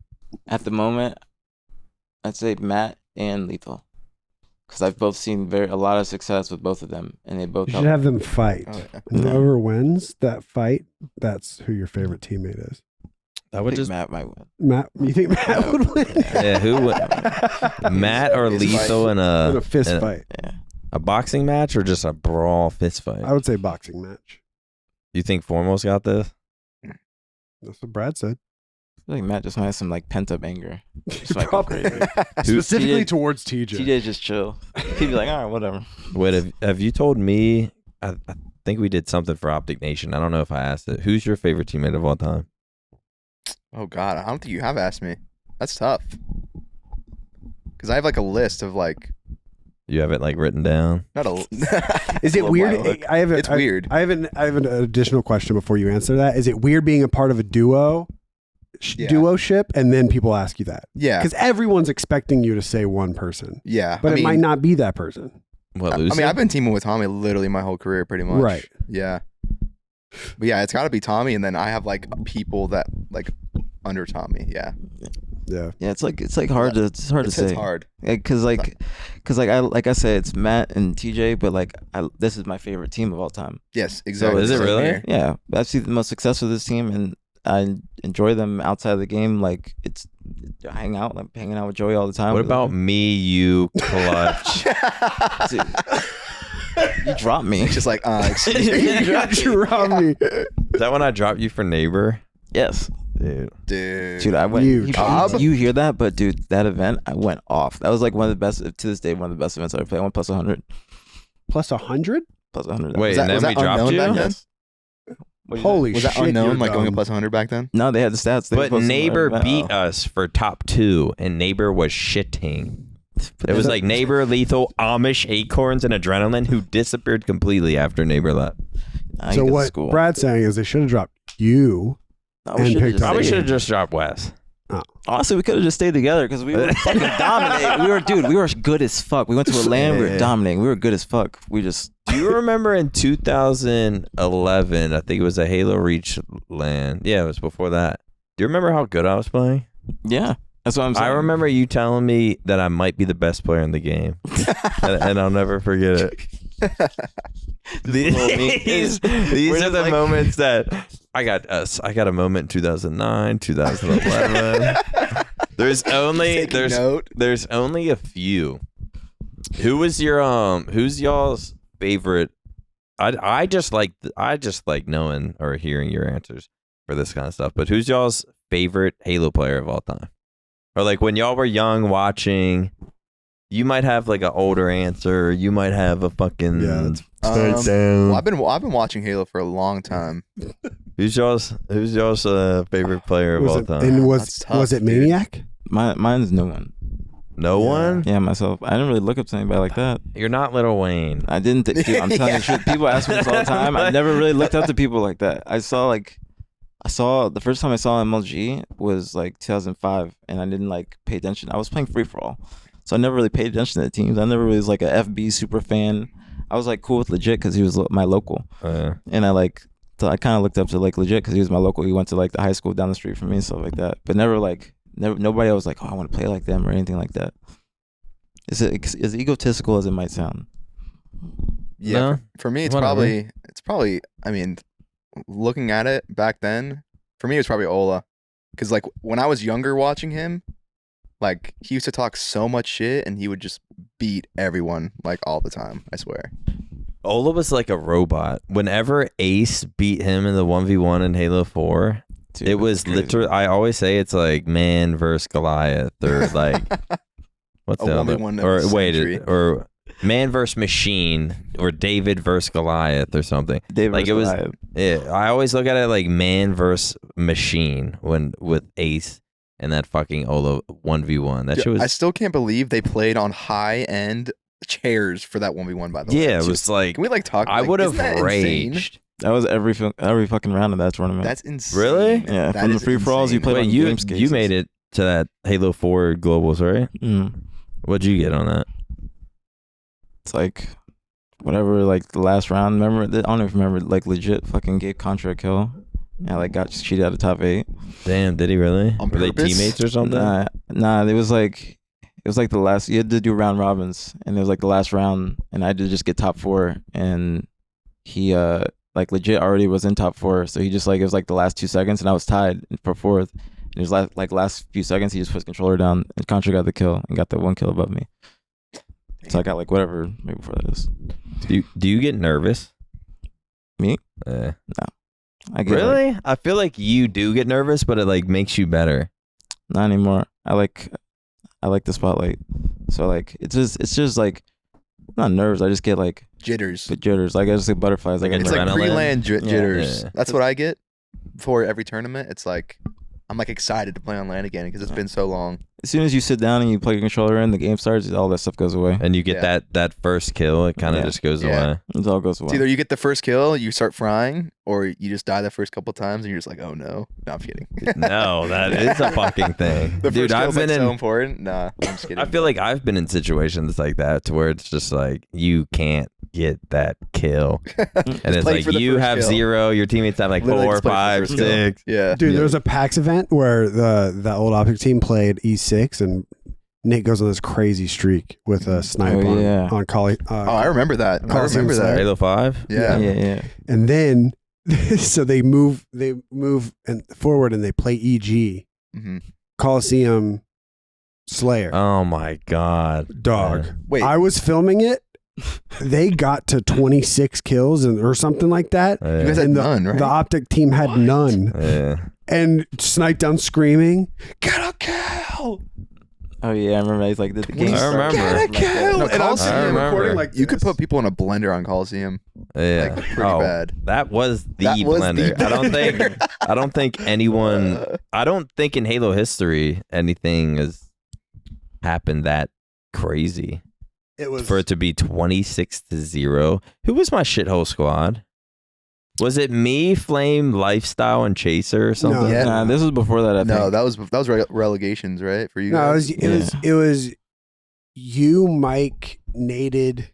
at the moment. I'd say Matt and Lethal, because I've both seen a lot of success with both of them, and they both You help. should have them fight. Oh, yeah. And whoever wins that fight, that's who your favorite teammate is. That I would think just Matt might win. Matt, you think Matt would win? yeah. Who would Matt or Fist Lethal in In a a fist in a- fight. Yeah. a boxing match or just a brawl fist fight? I would say boxing match. You think Foremost got this? That's what Brad said. I feel like Matt just might have some like pent up anger. Just like go Probably. crazy. Specifically TJ towards TJ. TJ just chill. He'd be like, all right, whatever. Wait, have you told me? I think we did something for OpTic Nation. I don't know if I asked it. Who's your favorite teammate of all time? Oh God, I don't think you have asked me. That's tough. Because I have like a list of like You have it like written down. not a. Is it Love weird? my look. It's weird. I have an additional question before you answer that. Is it weird being a part of a Yeah. duo-ship and then people ask you that? Yeah, Because everyone's expecting you to say one person, yeah. but I it mean, might not be that person. What, I Lucy? mean, I've been teaming with Tommy literally my whole career, pretty much. Right. Yeah. But yeah, it's got to be Tommy, and then I have like people that like under Tommy. Yeah. Yeah. Yeah, it's like hard to It's say. hard. Cause I say it's Matt and TJ, but like this is my favorite team of all time. Yes, exactly. is it Same really? here. Yeah, I've seen the most success with this team, and I enjoy them outside of the game. Like it's hanging out with Joey all the time. What about me, you, Clutch? Dude, you dropped me? It's just like, excuse me. You robbed me. Is that when I dropped you for neighbor? Yes, Dude. Dude. I went. You You hear that? But dude, that event I went off. That was like one of the best to this day. One of the best events I ever played. I went plus 100. Plus 100? Plus 100. Wait, Was that- and then was we that dropped unknown you? back then? Yes. What'd you say? Holy Was that shit. unknown, you're like going dumb. a plus 100 back then? No, they had the stats. They were But posting Neighbor their- beat us for top 2, and Neighbor was shitting. It was like Neighbor, Lethal, Amish, Acorns, and Adrenaline, who disappeared completely after Neighbor left. Nah, So you get what to school. Brad's saying is they should have dropped you. No, and should've picked just up- Probably stayed. should have just dropped Wes. Honestly, we could have just stayed together because we were fucking dominating. We were good as fuck. We went to a LAN, we were Yeah. dominating. We were good as fuck. We just Do you remember in 2011, I think it was a Halo Reach LAN. Yeah, it was before that. Do you remember how good I was playing? yeah. That's what I'm saying. I remember you telling me that I might be the best player in the game. and I'll never forget it. These We're are just the like- moments that I got a moment in 2009, 2011. There's Taking note. there's only a few. Who's y'all's favorite? I just like knowing or hearing your answers for this kind of stuff. But who's y'all's favorite Halo player of all time? Or like when y'all were young watching, you might have like an older answer. You might have a fucking Well, I've been watching Halo for a long time. Who's y'all's favorite player of all time? And That's tough, was it dude. Maniac? Mine's no one. No one? Yeah, myself. I didn't really look up to anybody like that. You're not Lil Wayne. I didn't. Dude, I'm telling you the truth. People ask me this all the time. I never really looked up to people like that. I saw the first time I saw MLG was like 2005, and I didn't like pay attention. I was playing free for all, so I never really paid attention to the teams. I never really was like a FB super fan. I was like cool with Legit because he was my local, and I kind of looked up to like Legit because he was my local. He went to like the high school down the street from me and stuff like that. But never nobody was like, oh, I want to play like them or anything like that. Is it as egotistical as it might sound? Yeah, No, for me, it's whatever. probably. I mean, looking at it back then, for me, it was probably Ola, because like when I was younger watching him, Like, he used to talk so much shit, and he would just beat everyone, like, all the time, I swear. Ola was like a robot. Whenever Ace beat him in the 1v1 in Halo 4, Dude, it was literally, I always say it's like man versus Goliath, or like, what's A the other? 1v1 of Or the wait, century. or man versus machine, or David versus Goliath, or something. David Like, it was, alive. yeah, I always look at it like man versus machine when with Ace and that fucking Ola 1v1. That shit I was, still can't believe they played on high-end chairs for that 1v1, by the way. yeah, it It's was just- like, Can we, like, talk? I like, would have isn't that insane? raged. That was every fucking round of that tournament. That's insane. Really? Yeah, That from the is free for alls you insane. played Wait, on you games you cases. made it to that Halo 4 globals, right? Mm. What'd you get on that? It's like whatever, like the last round. Remember? I don't even remember. Like legit, fucking gave Contra a kill. Yeah, like got cheated out of top 8. Damn, did he really? On Were they purpose? teammates or something? Nah. It was like the last. You had to do round robins, and it was like the last round, and I had to just get top 4, and he like legit already was in top 4, so he just like it was like the last 2 seconds, and I was tied for 4th. And it was last few seconds, he just put his controller down, and Contra got the kill and got the 1 kill above me. So I got like whatever maybe before that is. Do you get nervous? Me? Uh, I get like, really? I feel like you do get nervous, but it like makes you better. not anymore. I like the spotlight. So like it's just like not nerves. I just get like Jitters. jitters. Like I just get butterflies. Like Like It's like adrenaline? pre-land jitters. Yeah. That's what I get before every tournament. It's like I'm like excited to play on land again because it's been so long. as soon as you sit down and you plug your controller in, the game starts. All that stuff goes away. And you get Yeah. that first kill, it kind of Yeah. just goes Yeah. away. It all goes It's away. either you get the first kill, you start frying, or you just die the first couple times and you're just like, oh no. No, I'm kidding. No, that is a fucking thing. The Dude, first I've kill's like been so in important. Nah, I'm just kidding. I feel like I've been in situations like that to where it's just like you can't get that kill. And it's play like for the you first have kill. 0, your teammates have like Literally 4, just play for the 5, first kill. 6. Yeah. Dude, Yeah. there was a PAX event where the old OpTic team played E6, and Nick goes on this crazy streak with a snipe Oh, yeah. on Collie. Oh, I remember that. I Coliseum remember Slayer. that. Halo 5? Yeah. yeah. And then, so they move and forward, and they play EG hmm Coliseum Slayer. Oh my god. Dog. Yeah. Wait, I was filming it. They got to 26 kills or something like that. Yeah. you guys had And none, right? The OpTic team had none, Yeah. and sniped down screaming, "Get a kill! Oh yeah, I remember. He's like the game. I remember. Get a kill!" No, and I'm Coliseum, sitting I there remember. recording like you could this. put people in a blender on Coliseum. Yeah. Like, pretty Oh, bad. that was the That was the blender. I don't think anyone I don't think in Halo history anything has happened that crazy. It was For it to be 26-0. Who was my shithole squad? Was it me, Flame, Lifestyle, and Chaser or something? No. Yeah. Nah, this was before that. I No, think. that was relegations, right? For you no, guys. it was you, Mike, Nated,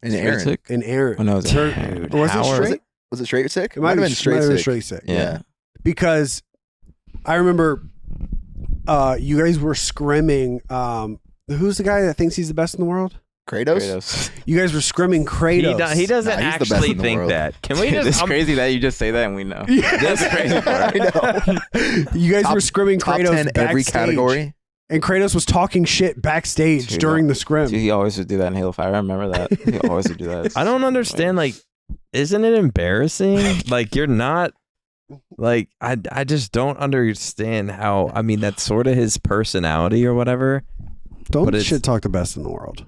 and Straight Aaron. sick? and Aaron. Oh, no, it was Tur- Aaron. was it Howard. straight? Was it straight sick? It might have been straight straight sick. sick. Yeah. Because I remember you guys were scrimming. Who's the guy that thinks he's the best in the world? Kratos? You guys were scrimming Kratos. He doesn't Nah, he's the best actually in the think world. that. Can we just? It's I'm- crazy that you just say that and we know. Yeah. That's the crazy part. I know. You guys Top- were scrimming Top Kratos 10 every backstage, category. and Kratos was talking shit backstage Dude, during the scrim. Dude, he always would do that in Halo 5. I remember that. He always would do that. I don't understand. Like, isn't it embarrassing? Like, you're not. Like, I just don't understand how. I mean, that's sort of his personality or whatever. Don't but it's- shit talk the best in the world.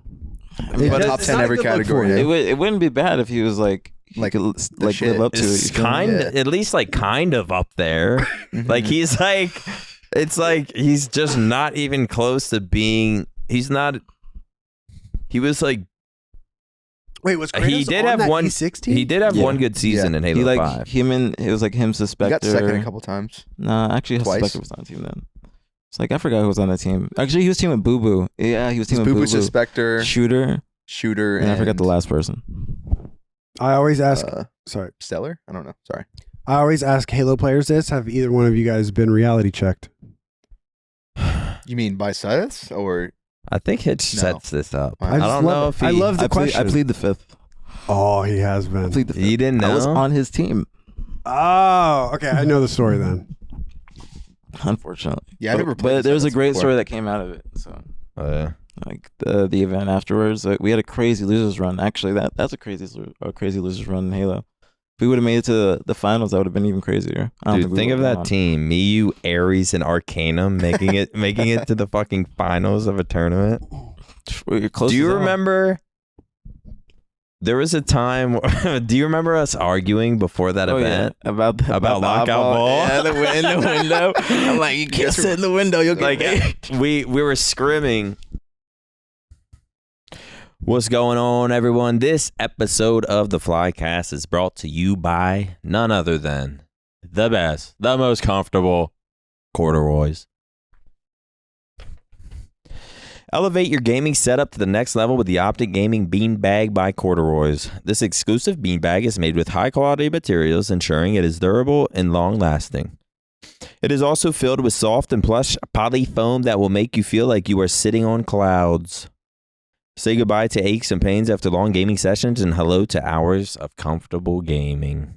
I mean, But It's top not 10 a every good look category. for you. it wouldn't be bad if he was like Like, could, the like shit. live up to It's it. You feel me? kind Yeah. at least like kind of up there. Mhm. Like he's like, it's like he's just not even close to being. He's not. He was like Wait, was Kratos he did on have that one. E6 team? He did have Yeah. one good season Yeah. in Halo He like 5. him and it was like him, He Suspector. got second a couple times. Nah, actually, Twice. Suspector was on the team then. It's like I forgot who was on the team. Actually, he was teaming Boo Boo. Yeah, he was teaming Boo Boo Boo. Suspector, Shooter, Shooter, and I forgot the last person. I always ask. uh, Sorry, Stellar? I don't know. Sorry. I always ask Halo players this: have either one of you guys been reality checked? You mean by Seth or I think Hitch No. sets this up. I I just don't know love if it. he. I love the I question. plead the fifth. Oh, he has I been. plead the fifth. You didn't know? I was on his team. Oh, okay. I know the story then. Unfortunately. Yeah, I never played. But there was a great before. story that came out of it. So Yeah. like the event afterwards, like we had a crazy losers run. Actually, that's a crazy losers run in Halo. If we would have made it to the finals, that would have been even crazier. Dude, think of that team: me, you, Ares, and Arcanum making it to the fucking finals of a tournament. Do you remember? There was a time. Do you remember us arguing before that event about lockout ball? Yeah, in the window. I'm like, you can't sit in the window. You'll get like we were scrimming. What's going on, everyone? This episode of the Flycast is brought to you by none other than the best, the most comfortable corduroys. Elevate your gaming setup to the next level with the OpTic Gaming Beanbag by Corduroys. This exclusive beanbag is made with high-quality materials, ensuring it is durable and long-lasting. It is also filled with soft and plush poly foam that will make you feel like you are sitting on clouds. Say goodbye to aches and pains after long gaming sessions and hello to hours of comfortable gaming.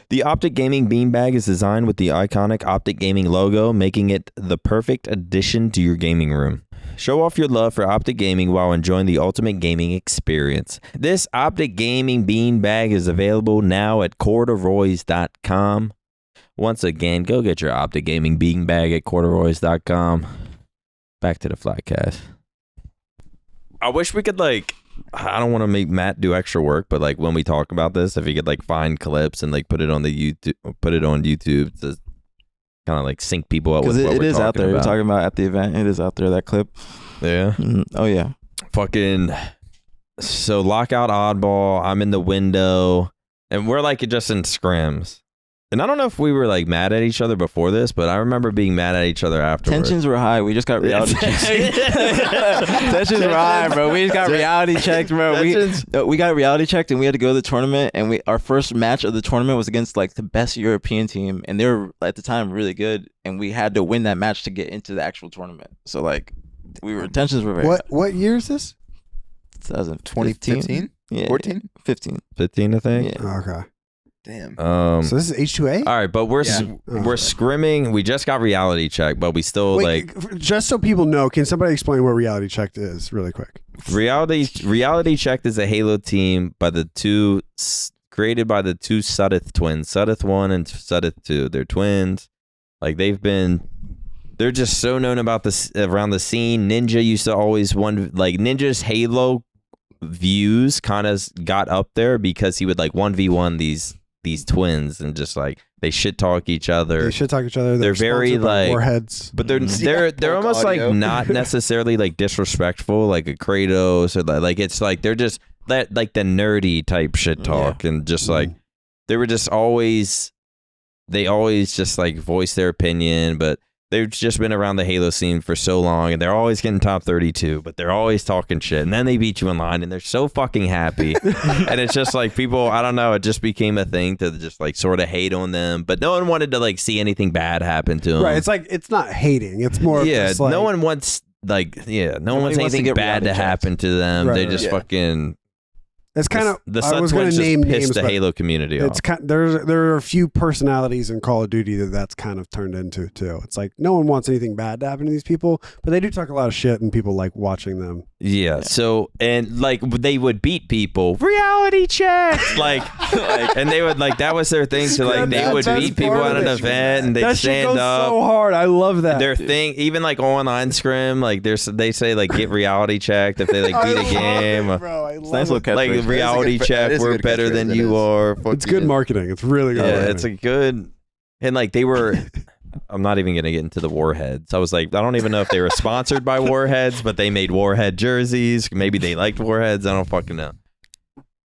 The OpTic Gaming Beanbag is designed with the iconic OpTic Gaming logo, making it the perfect addition to your gaming room. Show off your love for OpTic Gaming while enjoying the ultimate gaming experience. This OpTic Gaming Beanbag is available now at corduroys.com. Once again, go get your OpTic Gaming Beanbag at corduroys.com. Back to the Flycast. I wish we could I don't want to make Matt do extra work, but when we talk about this, if he could find clips and put it on YouTube to kind of sync people up with what it is talking out there. about. We're talking about at the event. It is out there, that clip. Yeah. Oh yeah. Fucking. So lockout oddball. I'm in the window, and we're just in scrims. And I don't know if we were mad at each other before this, but I remember being mad at each other afterwards. Tensions were high. We just got reality checked. Tensions were high, bro. We just got reality checked, bro. We got reality checked, and we had to go to the tournament. And our first match of the tournament was against the best European team, and they were at the time really good. And we had to win that match to get into the actual tournament. So tensions were very high. What year is this? 2015? Yeah, 14? 15, I think. Yeah. Oh, okay. Damn. So this is H2A? All right, but we're scrimming. We just got reality checked, but we still just so people know, can somebody explain what reality checked is really quick? Reality checked is a Halo team created by the two Suddeth twins, Suddeth 1 and Suddeth 2. They're twins. They're just so known about this around the scene. Ninja used to always Ninja's Halo views kind of got up there because he would 1v1 these twins and just they shit talk each other. They're very warheads, but they're almost not necessarily disrespectful like a Kratos or it's they're just that the nerdy type shit talk and just they were just always just voice their opinion, but they've just been around the Halo scene for so long, and they're always getting top 32, but they're always talking shit. And then they beat you in line, and they're so fucking happy. And it's just people, I don't know, it just became a thing to just sort of hate on them. But no one wanted to see anything bad happen to them. Right. It's it's not hating. It's more of just no one wants no one wants anything bad to happen to them. Right, they just fucking. It's kind of. The I was going to name names. The Halo community. It's there are a few personalities in Call of Duty that's kind of turned into too. It's no one wants anything bad to happen to these people, but they do talk a lot of shit, and people like watching them. Yeah. So and they would beat people. Reality check. And they would that was their thing. So they would beat people at an event, and they'd stand up. So hard. I love that. Their thing, even online scrim, they say get reality checked if they beat a game. Bro, I love nice little catchphrase. Reality check, we're better than you are. It's good marketing. It's really good. Yeah, it's a good. And they were. I'm not even gonna get into the Warheads. I was I don't even know if they were sponsored by Warheads, but they made Warhead jerseys. Maybe they liked Warheads. I don't fucking know.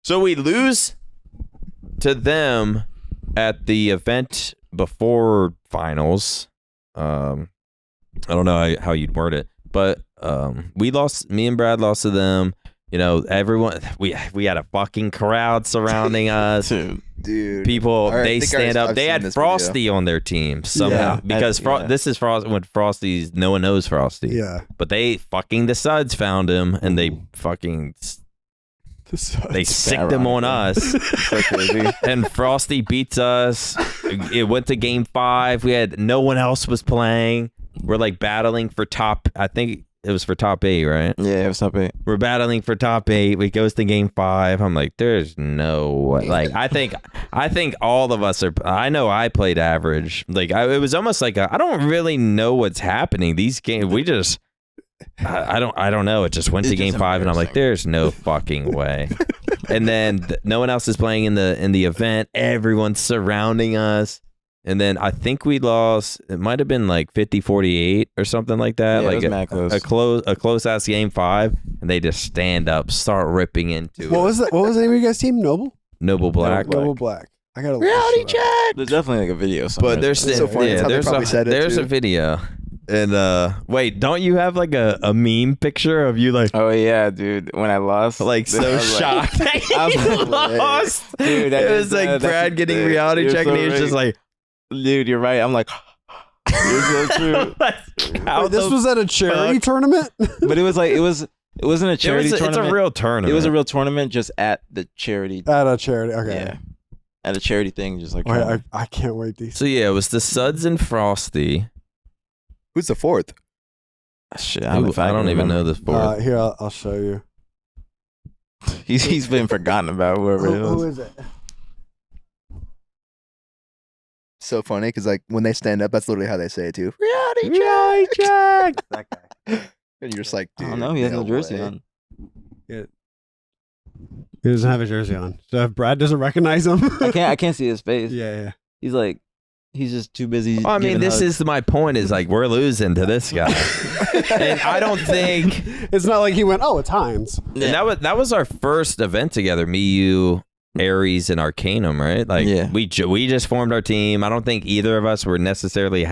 So we lose to them at the event before finals. I don't know how you'd word it, but we lost. Me and Brad lost to them. Everyone, we had a fucking crowd surrounding us. Dude. People, they stand up. They had Frosty on their team somehow because this is Frosty. When Frosty's, no one knows Frosty. Yeah. But the Suds found him and they fucking They sicked them on us. So crazy. And Frosty beats us. It went to game 5. We had no one else was playing. We're like battling for top. I think it was for top 8, right? Yeah, it was top 8. We're battling for top 8. We goes to game 5. I'm like, there's no way. Like, I think all of us are. I know I played average. Like, it was almost like I don't really know what's happening. These games, we just. I don't know. It just went to game 5, and I'm like, there's no fucking way. And then no one else is playing in the event. Everyone's surrounding us. And then I think we lost. It might have been like 50-48 or something like that. Yeah, like it was mad close. a close ass game 5, and they just stand up, start ripping into What it. was that? What was the name of your guys' team? Noble Black. Noble Black. I got a Reality check. There's definitely like a video somewhere. But there's It's so funny. That's how they probably said it, there's too. a video. And wait, don't you have like a meme picture of you like Oh yeah, dude. When I lost, like I so was shocked that I was you like, lost? Dude, that it is- was like that's- Brad getting reality you're check, so and he was just like, dude, you're right. I'm like, you're so true. Wait, this was at a charity tournament? But it was like it wasn't a charity tournament. It's a real tournament. It was a real tournament, just at the charity. At a charity. Okay. Yeah, at a charity thing, just like. Wait, I can't wait these. So yeah, it was the Suds and Frosty. Who's the 4th? Shit, I don't even know this board. Here, I'll show you. He's been forgotten about whoever it Who was. is it? So funny because like when they stand up, that's literally how they say it too. Reality check. That guy. And you're just like, I dude. don't know. He has no jersey way. on. He doesn't have a jersey on. So if Brad doesn't recognize him. I can't see his face. Yeah. He's like, he's just too busy. Well, I mean, giving this hugs. is my point. Is like we're losing to this guy, and I don't think. It's not like he went, oh, it's Hines. And that was our first event together. Me, you, Aries, and Arcanum, right? Like, Yeah. we just formed our team. I don't think either of us were necessarily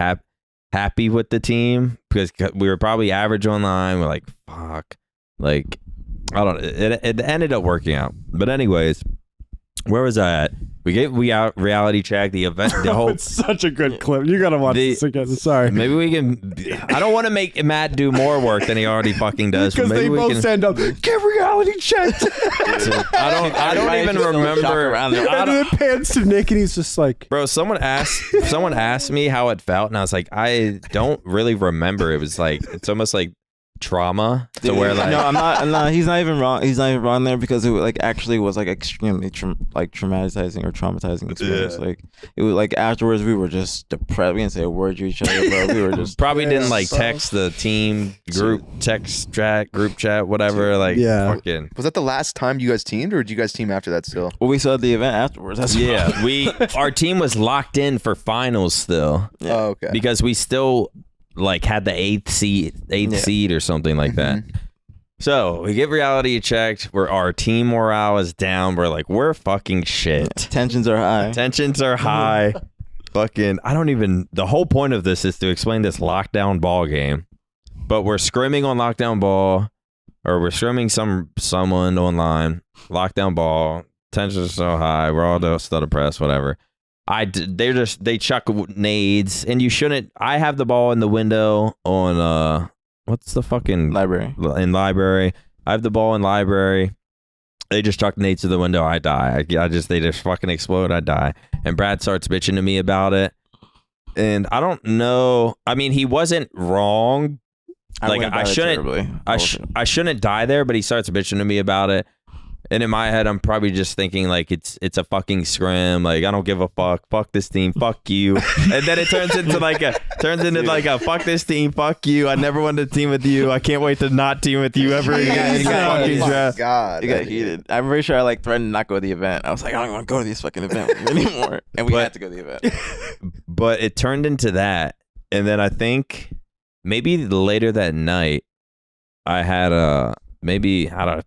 happy with the team because we were probably average online. We're like, fuck. Like, I don't. It ended up working out. But anyways, where was I at? We out reality check the event. The whole. It's such a good clip. You gotta watch this again. Sorry. Maybe we can. I don't want to make Matt do more work than he already fucking does. Because Maybe they we both can, stand up. Get reality checked. I don't even remember. Around there. And then it pans to Nick, and he's just like, Bro, someone asked me how it felt, and I was like, I don't really remember. It was like it's almost like trauma to where like no, I'm not. He's not even wrong. He's not even wrong there because it like actually was like extremely traumatizing or traumatizing experience. Yeah. Like it was like afterwards we were just depressed. We didn't say a word to each other, bro. We were just probably didn't Yeah, like so- text the team group group chat, whatever. Like Yeah. fucking Was that the last time you guys teamed, or did you guys team after that still? well, we saw the event afterwards. That's yeah. Our team was locked in for finals still Yeah. Oh, okay. because we still like had the eighth seed or something like that. So we get reality checked where our team morale is down. We're like, we're fucking shit. Tensions are high. Tensions are high. Fucking, the whole point of this is to explain this lockdown ball game. But we're scrimming on lockdown ball, or we're scrimming someone online, lockdown ball. Tensions are so high. We're all still depressed, whatever. They chuck nades, and you shouldn't. I have the ball in the window on what's the fucking Library. in library. I have the ball in library. They just chuck nades to the window. I die. They just fucking explode. I die. And Brad starts bitching to me about it. And I don't know. I mean, he wasn't wrong. Like I shouldn't die there, but he starts bitching to me about it. And in my head, I'm probably just thinking like it's a fucking scrim. Like I don't give a fuck. Fuck this team. Fuck you. And then it turns into like a fuck this team. Fuck you. I never wanted to team with you. I can't wait to not team with you ever again. It got Fucking heated. draft. God, It got heated. I'm pretty sure I like threatened to not go to the event. I was like, I don't want to go to this fucking event anymore. And we had to go to the event. But it turned into that. And then I think maybe later that night, I had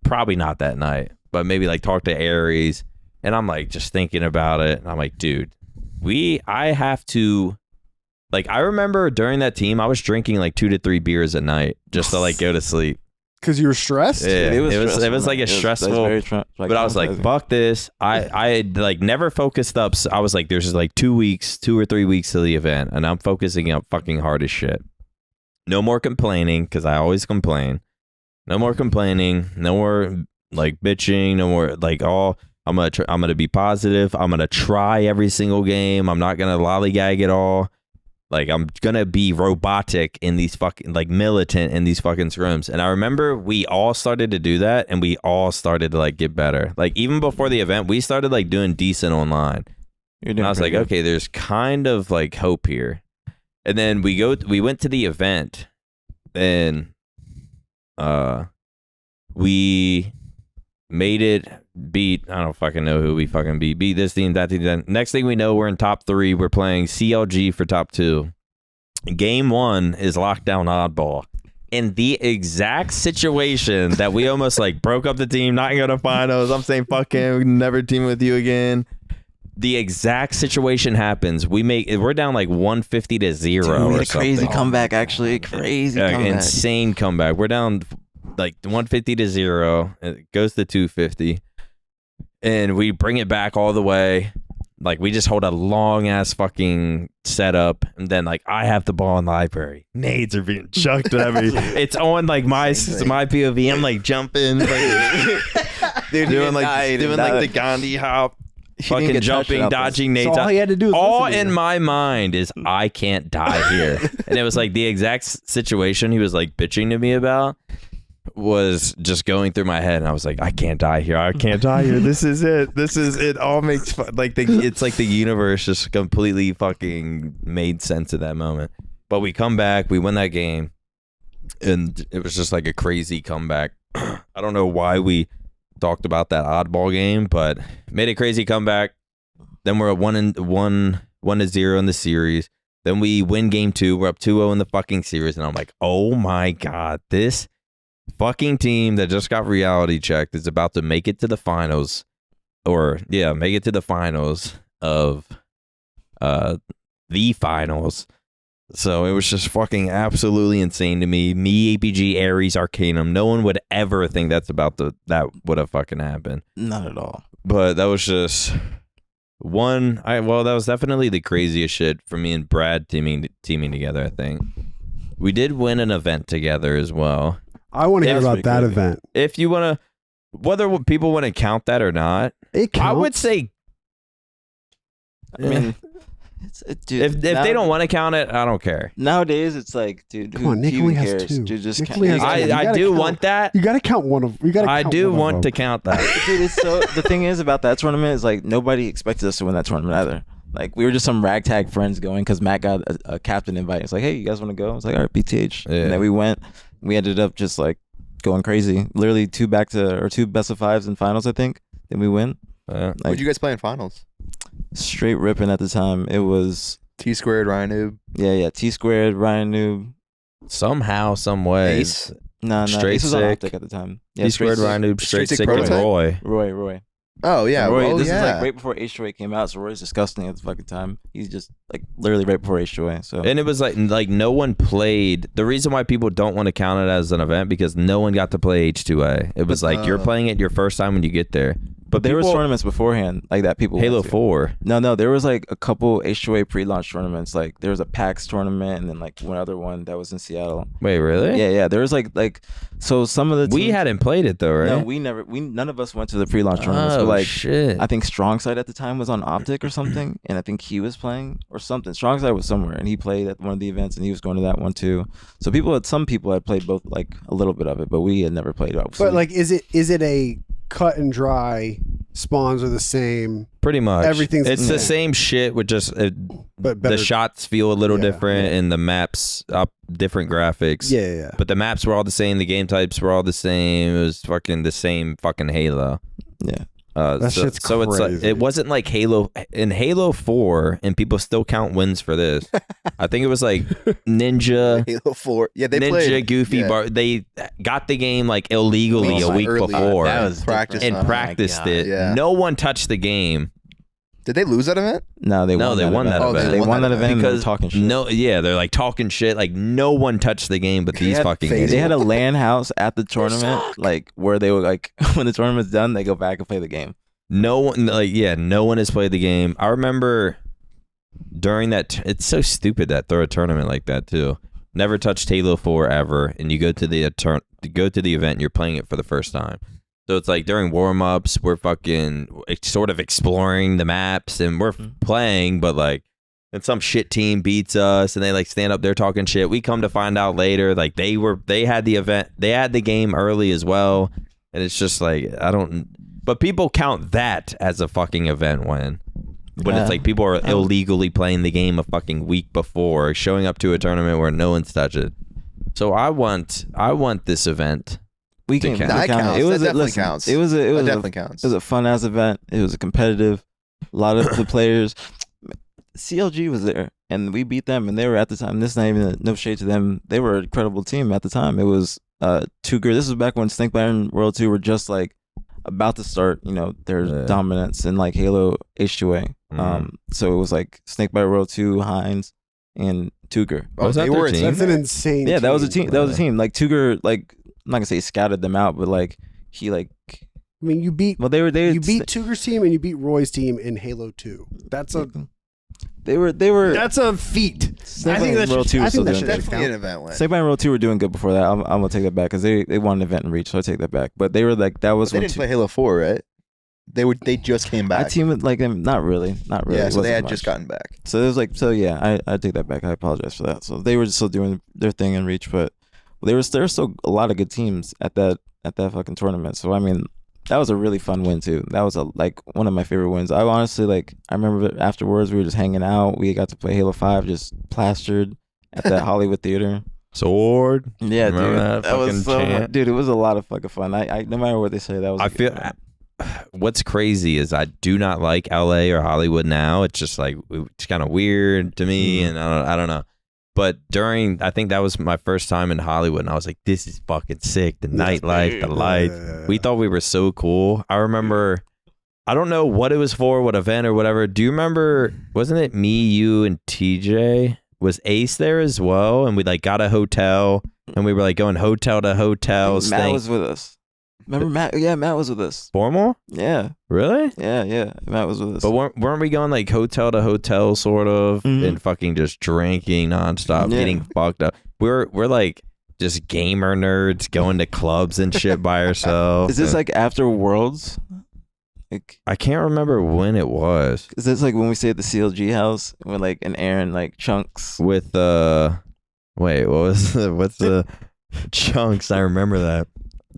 probably not that night, but maybe like talk to Aries, and I'm like just thinking about it, and I'm like, dude, I have to, like, I remember during that team, I was drinking like 2 to 3 beers a night just to like go to sleep. because you were stressed? Yeah, it was stressful, like a man. It was stressful. very But I was like, traumatizing. fuck this. I had like never focused up. So I was like, there's just like 2 or 3 weeks to the event, and I'm focusing up fucking hard as shit. No more complaining, because I always complain. No more complaining. No more like bitching, no more like I'm gonna be positive. I'm gonna try every single game. I'm not gonna lollygag at all. Like I'm gonna be robotic in these fucking like militant in these fucking scrims. And I remember we all started to do that, and we all started to like get better. Like even before the event, we started like doing decent online. And I was like, okay, there's kind of like hope here. And then we went to the event, and we made it beat, I don't fucking know who we fucking beat this team, that team. Next thing we know, we're in top 3. We're playing CLG for top 2. Game 1 is lockdown oddball. In the exact situation that we almost like broke up the team, not going to finals. I'm saying fuck him, never team with you again. The exact situation happens. We're down like 150 to 0. Dude, we had or a crazy something. comeback, actually. Crazy comeback. Insane comeback. We're down like 150 to 0. It goes to 250. And we bring it back all the way. Like we just hold a long ass fucking setup, and then like I have the ball in the library. Nades are being chucked at me. It's on like my POV. I'm like jumping, like Dude, doing like the Gandhi hop, fucking jumping, dodging nades. So all he had to do was all listen to in you. my mind is I can't die here. And it was like the exact situation he was like bitching to me about was just going through my head, and I was like, I can't die here. I can't die here. This is it. This is it. All makes fun. Like it's like the universe just completely fucking made sense at that moment. But we come back, we win that game, and it was just like a crazy comeback. I don't know why we talked about that oddball game, but made a crazy comeback. Then we're at 1-0 in the series. Then we win game 2. We're up 2-0 in the fucking series, and I'm like, oh my god, this fucking team that just got reality checked is about to make it to the finals, make it to the finals of the finals. So it was just fucking absolutely insane to me. Me, APG, Ares, Arcanum. No one would ever think that would have fucking happened. Not at all. But that was just that was definitely the craziest shit for me and Brad teaming together. I think we did win an event together as well. I want to hear That's about pretty that crazy. event. If you want to, whether people want to count that or not, It counts. I would say I mean, dude, if they don't want to count it, I don't care. Nowadays, it's like, dude, Come on, Nick who only has cares? 2. Dude, just Nick count. only has You two. gotta- You I gotta do count- want that. You got to count one of. You got to. I do want to count that. Dude, it's so the thing is about that tournament is like nobody expected us to win that tournament either. Like we were just some ragtag friends going because Matt got a captain invite. It's like, hey, you guys want to go? I was like, all right, BTH. Yeah. And then we went. We ended up just like going crazy. Literally 2 best of 5s in finals, I think. Then we win. Yeah. Who'd you guys play in finals? Straight ripping at the time. It was T squared, Ryan Noob, yeah. T squared, Ryan Noob. Somehow, some way. Ace. No, Straight Ace was on sick. OpTic at the time. He squared Sick. Ryan Noob, Straight straight sick sick and prototype? Roy. Roy. Oh yeah, Roy, well, this yeah. is like right before H2A came out, so Roy's disgusting at the fucking time. He's just like literally right before H2A. So And it was like no one played. The reason why people don't want to count it as an event because no one got to play H2A. It was like you're playing it your first time when you get there. But there was people- tournaments beforehand like that people Halo went to. 4. No, there was like a couple H2A pre-launch tournaments. Like there was a PAX tournament and then like one other one that was in Seattle. Wait, really? Yeah. There was like so some of the We teams, hadn't played it though, right? no, none of us went to the pre-launch tournaments. Oh But like shit! I think Strongside at the time was on OpTic or something, and I think he was playing or something. Strongside was somewhere, and he played at one of the events, and he was going to that one too. So some people had played both, like a little bit of it, but we had never played it. But like, is it a cut and dry? Spawns are the same, Pretty much. everything's It's the the same shit with just but better. the shots feel a little Yeah, different and the maps up different graphics. Yeah. But the maps were all the same. The game types were all the same. It was fucking the same fucking Halo. Yeah. That shit's so it's like crazy. it wasn't like Halo in Halo 4, and people still count wins for this. I think it was like Ninja. Halo 4. Yeah, they Ninja, played. Goofy, yeah. They got the game like illegally a week Early. before That was Practice different. and Oh my practiced God. it. Yeah. No one touched the game Did they lose that event? No, they won that Oh, event. they They won won that that event and they were because talking shit. they're like talking shit. Like no one touched the game, but these had fucking faces. They had a LAN house at the tournament, like where they were like when the tournament's done, they go back and play the game. no one no one has played the game. I remember during that. It's so stupid that throw a tournament like that too. Never touched Halo 4 ever, and you go to the event. And you're playing it for the first time. So it's like during warm-ups, we're fucking sort of exploring the maps and we're playing, but like, and some shit team beats us and they like stand up there talking shit. We come to find out later, like they had the event, they had the game early as well. And it's just like, but people count that as a fucking event when it's like people are illegally playing the game a fucking week before, showing up to a tournament where no one's touched it. So I want this event. We can count. That counts. It was That definitely counts. It definitely counts. It was a fun ass event. It was a competitive. A lot of the players. CLG was there, and we beat them, and they were at the time. This is not even no shade to them. They were an incredible team at the time. It was Tuger. This was back when Snakebite and World 2 were just like about to start. You know, their dominance in like Halo H2A. So it was like Snakebite World 2, Heinz, and Tuger. Oh, was that their team? That's an insane. Yeah, team. that was a team. That was a team. Like Tuger, like I'm not gonna say scouted them out, but like he like. I mean, you beat. Well, you beat Tuger's team and you beat Roy's team in Halo 2. That's a. They were. That's a feat. I think that should definitely an event win. Snakebite and World 2 were doing good before that. I'm gonna take that back because they won an event in Reach, so I take that back. But they were like that was. They didn't play Halo 4, right? They just came back. My team like them, not really. Yeah, so they had just gotten back. So it was like I take that back. I apologize for that. So they were still doing their thing in Reach, but there were still a lot of good teams at that fucking tournament. So I mean, that was a really fun win too. That was like one of my favorite wins. I honestly I remember afterwards we were just hanging out. We got to play Halo 5 just plastered at that Hollywood theater. Sword. Yeah, remember dude. That was so much, dude. It was a lot of fucking fun. I no matter what they say, that was. I feel. What's crazy is I do not like LA or Hollywood now. It's just like it's kind of weird to me, and I don't know. But I think that was my first time in Hollywood, and I was like, "This is fucking sick." The nightlife, the lights. We thought we were so cool. I remember. I don't know what it was for, what event or whatever. Do you remember? Wasn't it me, you, and TJ? Was Ace there as well? And we like got a hotel, and we were like going hotel to hotel. Matt was with us. Remember Matt? Yeah, Matt was with us. Formal? Yeah. Really? Yeah. Matt was with us. But weren't we going like hotel to hotel sort of and fucking just drinking nonstop, getting fucked up? We're like just gamer nerds going to clubs and shit by ourselves. Is this like after Worlds? Like I can't remember when it was. Is this like when we stayed at the CLG house with like an Aaron like Chunks? With wait, what's the Chunks? I remember that.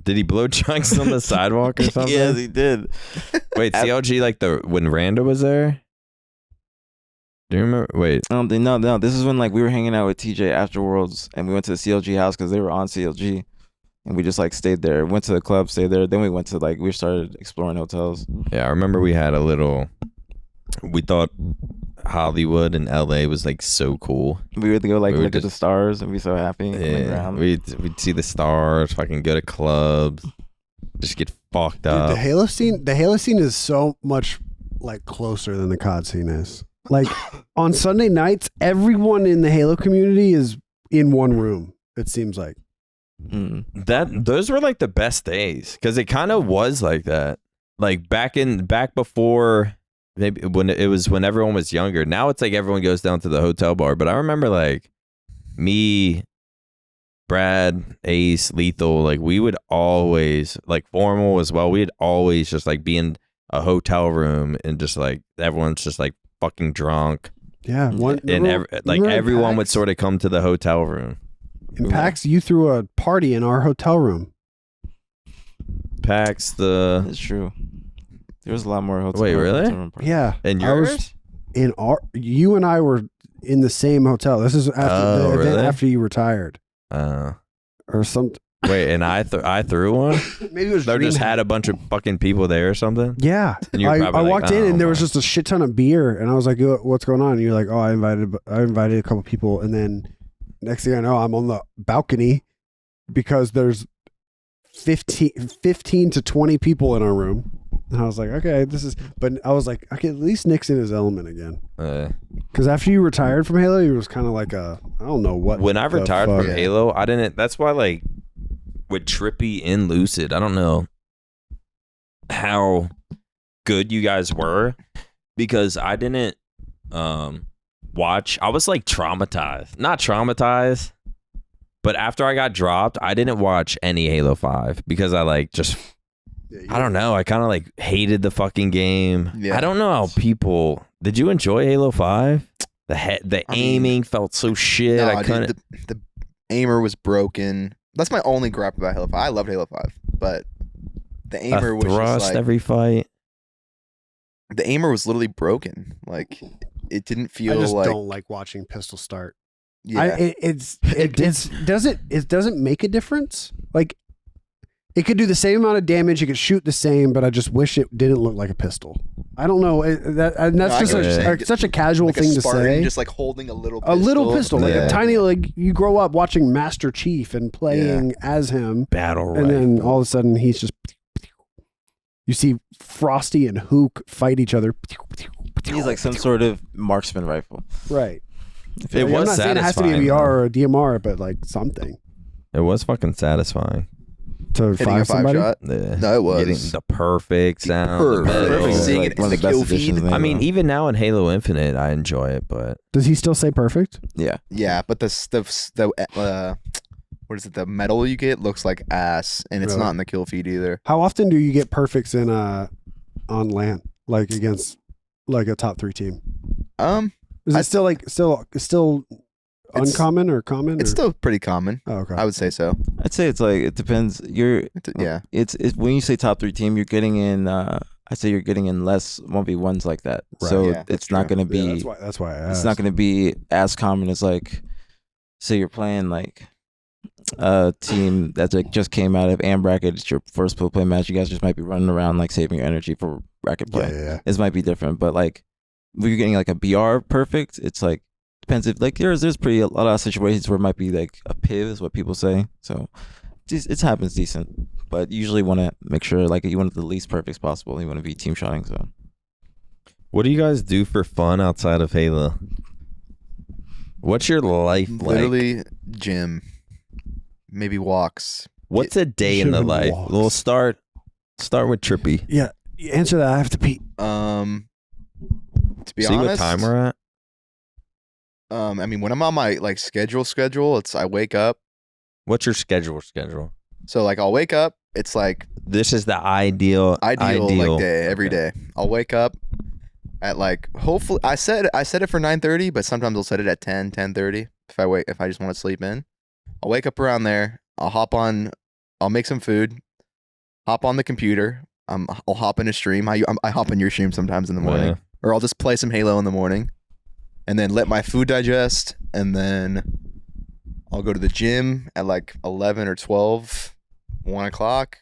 Did he blow Chunks on the sidewalk or something? Yes, he did. Wait, CLG like when Randa was there? Do you remember? Wait. No. This is when like we were hanging out with TJ after Worlds, and we went to the CLG house because they were on CLG, and we just like stayed there. Went to the club, stayed there. Then we went to we started exploring hotels. Yeah, I remember we had we thought Hollywood and LA was like so cool. We would go look at the stars and be so happy. Yeah, we'd see the stars, fucking go to clubs, just get fucked up. Dude, the Halo scene is so much like closer than the COD scene is. Like on Sunday nights, everyone in the Halo community is in one room. It seems like those were like the best days because it kind of was like that. Like back before. Maybe when everyone was younger. Now it's like everyone goes down to the hotel bar. But I remember like me, Brad, Ace, Lethal, like we would always like Formal as well. We'd always just like be in a hotel room and just like everyone's just like fucking drunk. Yeah, everyone would sort of come to the hotel room. In PAX, you threw a party in our hotel room. PAX, That's true. There was a lot more hotels. Wait, really? Yeah. And yours? You and I were in the same hotel. This is after the event after you retired. Or something. Wait, and I threw one? Maybe it was They just had a bunch of fucking people there or something? Yeah. And you were I walked in and there was just a shit ton of beer and I was like, what's going on? And you're like, oh, I invited a couple people, and then next thing I know, I'm on the balcony because there's 15 to 20 people in our room. And I was like, okay, but I was like, okay, at least Nick's in his element again. Because after you retired from Halo, you was kind of like I don't know what. When I retired from Halo, I didn't, that's why like with Trippy and Lucid, I don't know how good you guys were because I didn't watch. I was like traumatized. Not traumatized, but after I got dropped, I didn't watch any Halo 5 because I like just I don't know. I kind of like hated the fucking game. Yeah. I don't know how people. Did you enjoy Halo 5? The aiming felt so shit. No, I couldn't. Dude, the aimer was broken. That's my only gripe about Halo 5. I loved Halo 5, but the aimer was thrust just like every fight. the aimer was literally broken. Like it didn't feel I just like don't like watching pistol start. yeah. It doesn't make a difference. Like it could do the same amount of damage. It could shoot the same, but I just wish it didn't look like a pistol. I don't know. That's I just get what you're saying. such a casual like thing a to Spartan say. just like holding a little pistol, like Yeah. a tiny, like you grow up watching Master Chief and playing as him, Battle and then rifle. all of a sudden he's just. You see Frosty and Hook fight each other. He's like some sort of marksman rifle. Right. It I'm was not saying it has to be a satisfying, VR though. or a DMR, but like something It was fucking satisfying. to hitting find a 5 somebody. shot. Yeah. No, it was. Getting the perfect sound. Perfect. the metal. Perfect. Seeing Like it one in of the the best kill feed. additions in I mean, Halo. even now in Halo Infinite, I enjoy it, but Does he still say perfect? Yeah. Yeah, but the what is it? The metal you get looks like ass, and it's Really? not in the kill feed either. How often do you get perfects in on LAN, like against like a top 3 team? Is it still It's- uncommon or common? It's or? still pretty common. Oh, okay. I would say so. I'd say it's like it depends. Yeah. It's when you say top 3 team, you're getting in. I'd say you're getting in less 1v1s like that. Right. So Yeah, that's it's not true. going to Yeah, be. that's why I asked. It's not going to be as common as like, say you're playing like a team that's like just came out of AM bracket. It's your first play match. You guys just might be running around like saving your energy for bracket play. Yeah. This might be different, but like if you're getting like a BR perfect, it's like depends if like there's pretty a lot of situations where it might be like a piv is what people say. So it happens decent, but usually want to make sure like you want the least perfects possible. You want to be team shotting. So what do you guys do for fun outside of Halo? What's your life like? Literally gym, maybe walks. What's a day in the Human life? walks. We'll start with Trippy. Yeah. You answer that. I have to pee. To be See honest, what time we're at? I mean, when I'm on my like schedule, it's I wake up. What's your schedule? So like I'll wake up. It's like This is the ideal like day every day. I'll wake up at like hopefully I set it for 9:30, but sometimes I'll set it at 10:30 if I just want to sleep in. I'll wake up around there. I'll make some food. Hop on the computer. I'll hop in a stream. I hop in your stream sometimes in the morning, Yeah. or I'll just play some Halo in the morning, and then let my food digest, and then I'll go to the gym at like 11 or 12, 1 o'clock,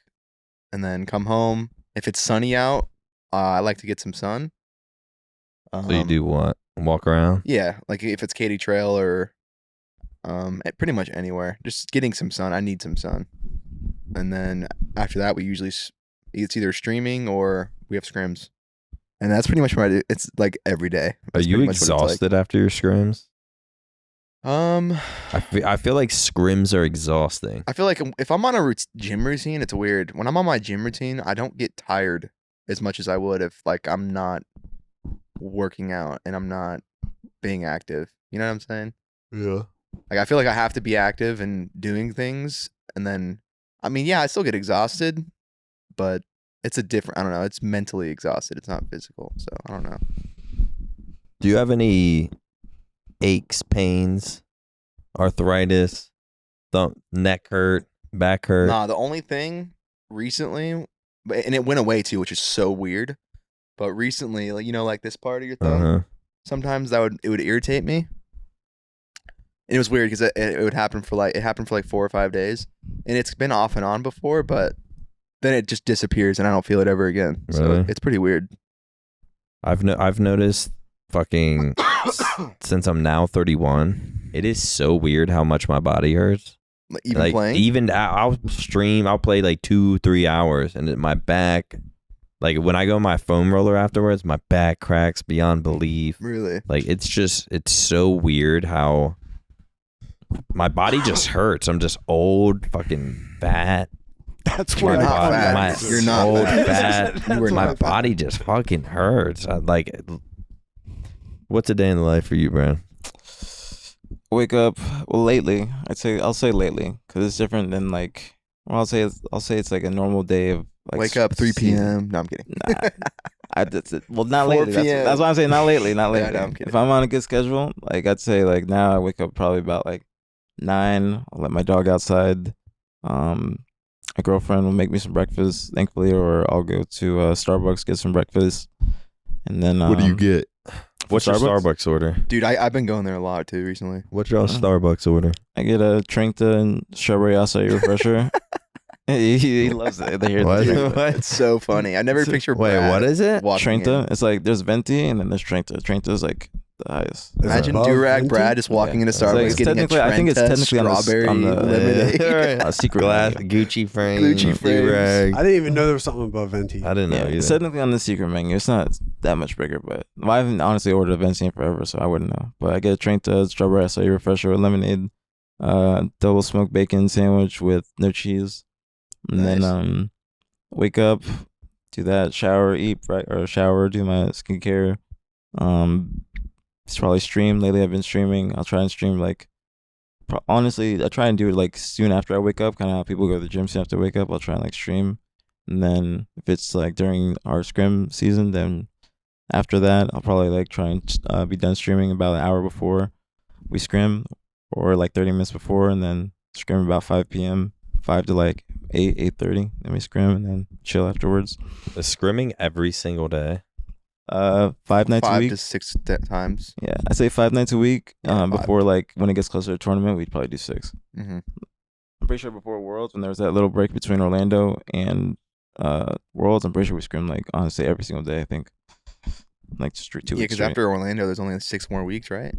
and then come home. If it's sunny out, I like to get some sun. So you do what? Walk around? Yeah, like if it's Katy Trail or pretty much anywhere, just getting some sun. I need some sun, and then after that, we usually it's either streaming or we have scrims, and that's pretty much what I do. It's like every day. Are That's you pretty much what it's like. exhausted after your scrims? I I feel like scrims are exhausting. feel like if I'm on a gym routine, it's weird. When I'm on my gym routine, I don't get tired as much as I would if like I'm not working out and I'm not being active. You know what I'm saying? Yeah. Like I feel like I have to be active and doing things, and then I mean, yeah, I still get exhausted, but it's I don't know, it's mentally exhausted. It's not physical. So I don't know. Do you have any aches, pains, arthritis, neck hurt, back hurt? Nah, the only thing recently, and it went away too, which is so weird. But recently, like like this part of your thumb, Uh-huh. sometimes it would irritate me. And it was weird because it would happen for like 4 or 5 days, and it's been off and on before, but then it just disappears and I don't feel it ever again. So Really? it's pretty weird. I've noticed fucking since I'm now 31, it is so weird how much my body hurts. Like, even like playing. even I'll play like 2-3 hours, and my back, like when I go my foam roller afterwards, my back cracks beyond belief. Really? Like it's so weird how my body just hurts. I'm just old, fucking fat. That's My what not body, fat. my You're not old, fat. fat. You are My not fat. body just fucking hurts. What's a day in the life for you, Brad? wake up. Well, I'll say lately because it's different than like. Well, I'll say it's like a normal day of Like, Wake up 3 p.m. No, I'm kidding. Nah. That's it. Well, not 4 lately. That's why I'm saying not lately. Not lately. No, I'm kidding. If I'm on a good schedule, like I'd say like now I wake up probably about like 9. I'll let my dog outside. My girlfriend will make me some breakfast, thankfully, or I'll go to Starbucks, get some breakfast, and then What do you get? What's your Starbucks? Starbucks order? Dude, I've been going there a lot too recently. What's your Starbucks order? I get a Trinkta and strawberry acai refresher. he loves it. They hear What? the It's so funny. I never pictured. Wait, Brad what is it? walking Trinkta. in. It's like there's venti and then there's Trinkta. Trinkta is like the highest. Is it Imagine above Durag venti? Brad just walking into It's like- Starbucks it's getting a technically- I think it's Trenta technically on the strawberry lemonade. Yeah. A secret Glass, menu. Gucci frame, Gucci frames. Durag. I didn't even know there was something above venti. I didn't know Yeah, either. it's technically on the secret menu. It's not that much bigger, but I haven't honestly ordered a venti in forever, so I wouldn't know. But I get a Trinkta strawberry acai refresher with lemonade, double smoked bacon sandwich with no cheese, and then wake up, do that, shower, eat, do my skincare. It's probably stream. Lately, I've been streaming. I'll try and stream like. Honestly, I try and do it like soon after I wake up. Kind of how people go to the gym soon after they wake up. I'll try and like stream, and then if it's like during our scrim season, then after that, I'll probably like try and be done streaming about an hour before we scrim, or like 30 minutes before, and then scrim about 5 p.m. 5 to like 8:30. Then we scrim and then chill afterwards. Is scrimming every single day? 5 nights a 5 week. to 6 times. Yeah, I say 5 nights a week. Yeah, 5. Before like when it gets closer to tournament, we'd probably do 6. Mm-hmm. I'm pretty sure before Worlds, when there was that little break between Orlando and Worlds, I'm pretty sure we scrimmed like honestly every single day. I think like just 2 Yeah, weeks. because straight. after Orlando, there's only 6 more weeks, right?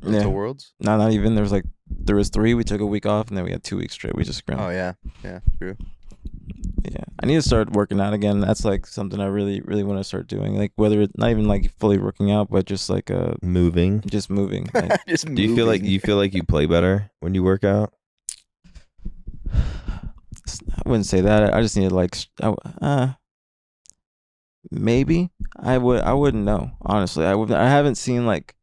Yeah. Until Worlds. No, not even. There was 3. We took a week off, and then we had 2 weeks straight. We just scrimmed. Oh yeah, true. Yeah, I need to start working out again. That's like something I really, really want to start doing. Like whether it's not even like fully working out, but just like Moving. just moving. Like, Just Do you feel like you play better when you work out? I wouldn't say that. I just need to like, maybe I wouldn't know. Honestly, I haven't seen like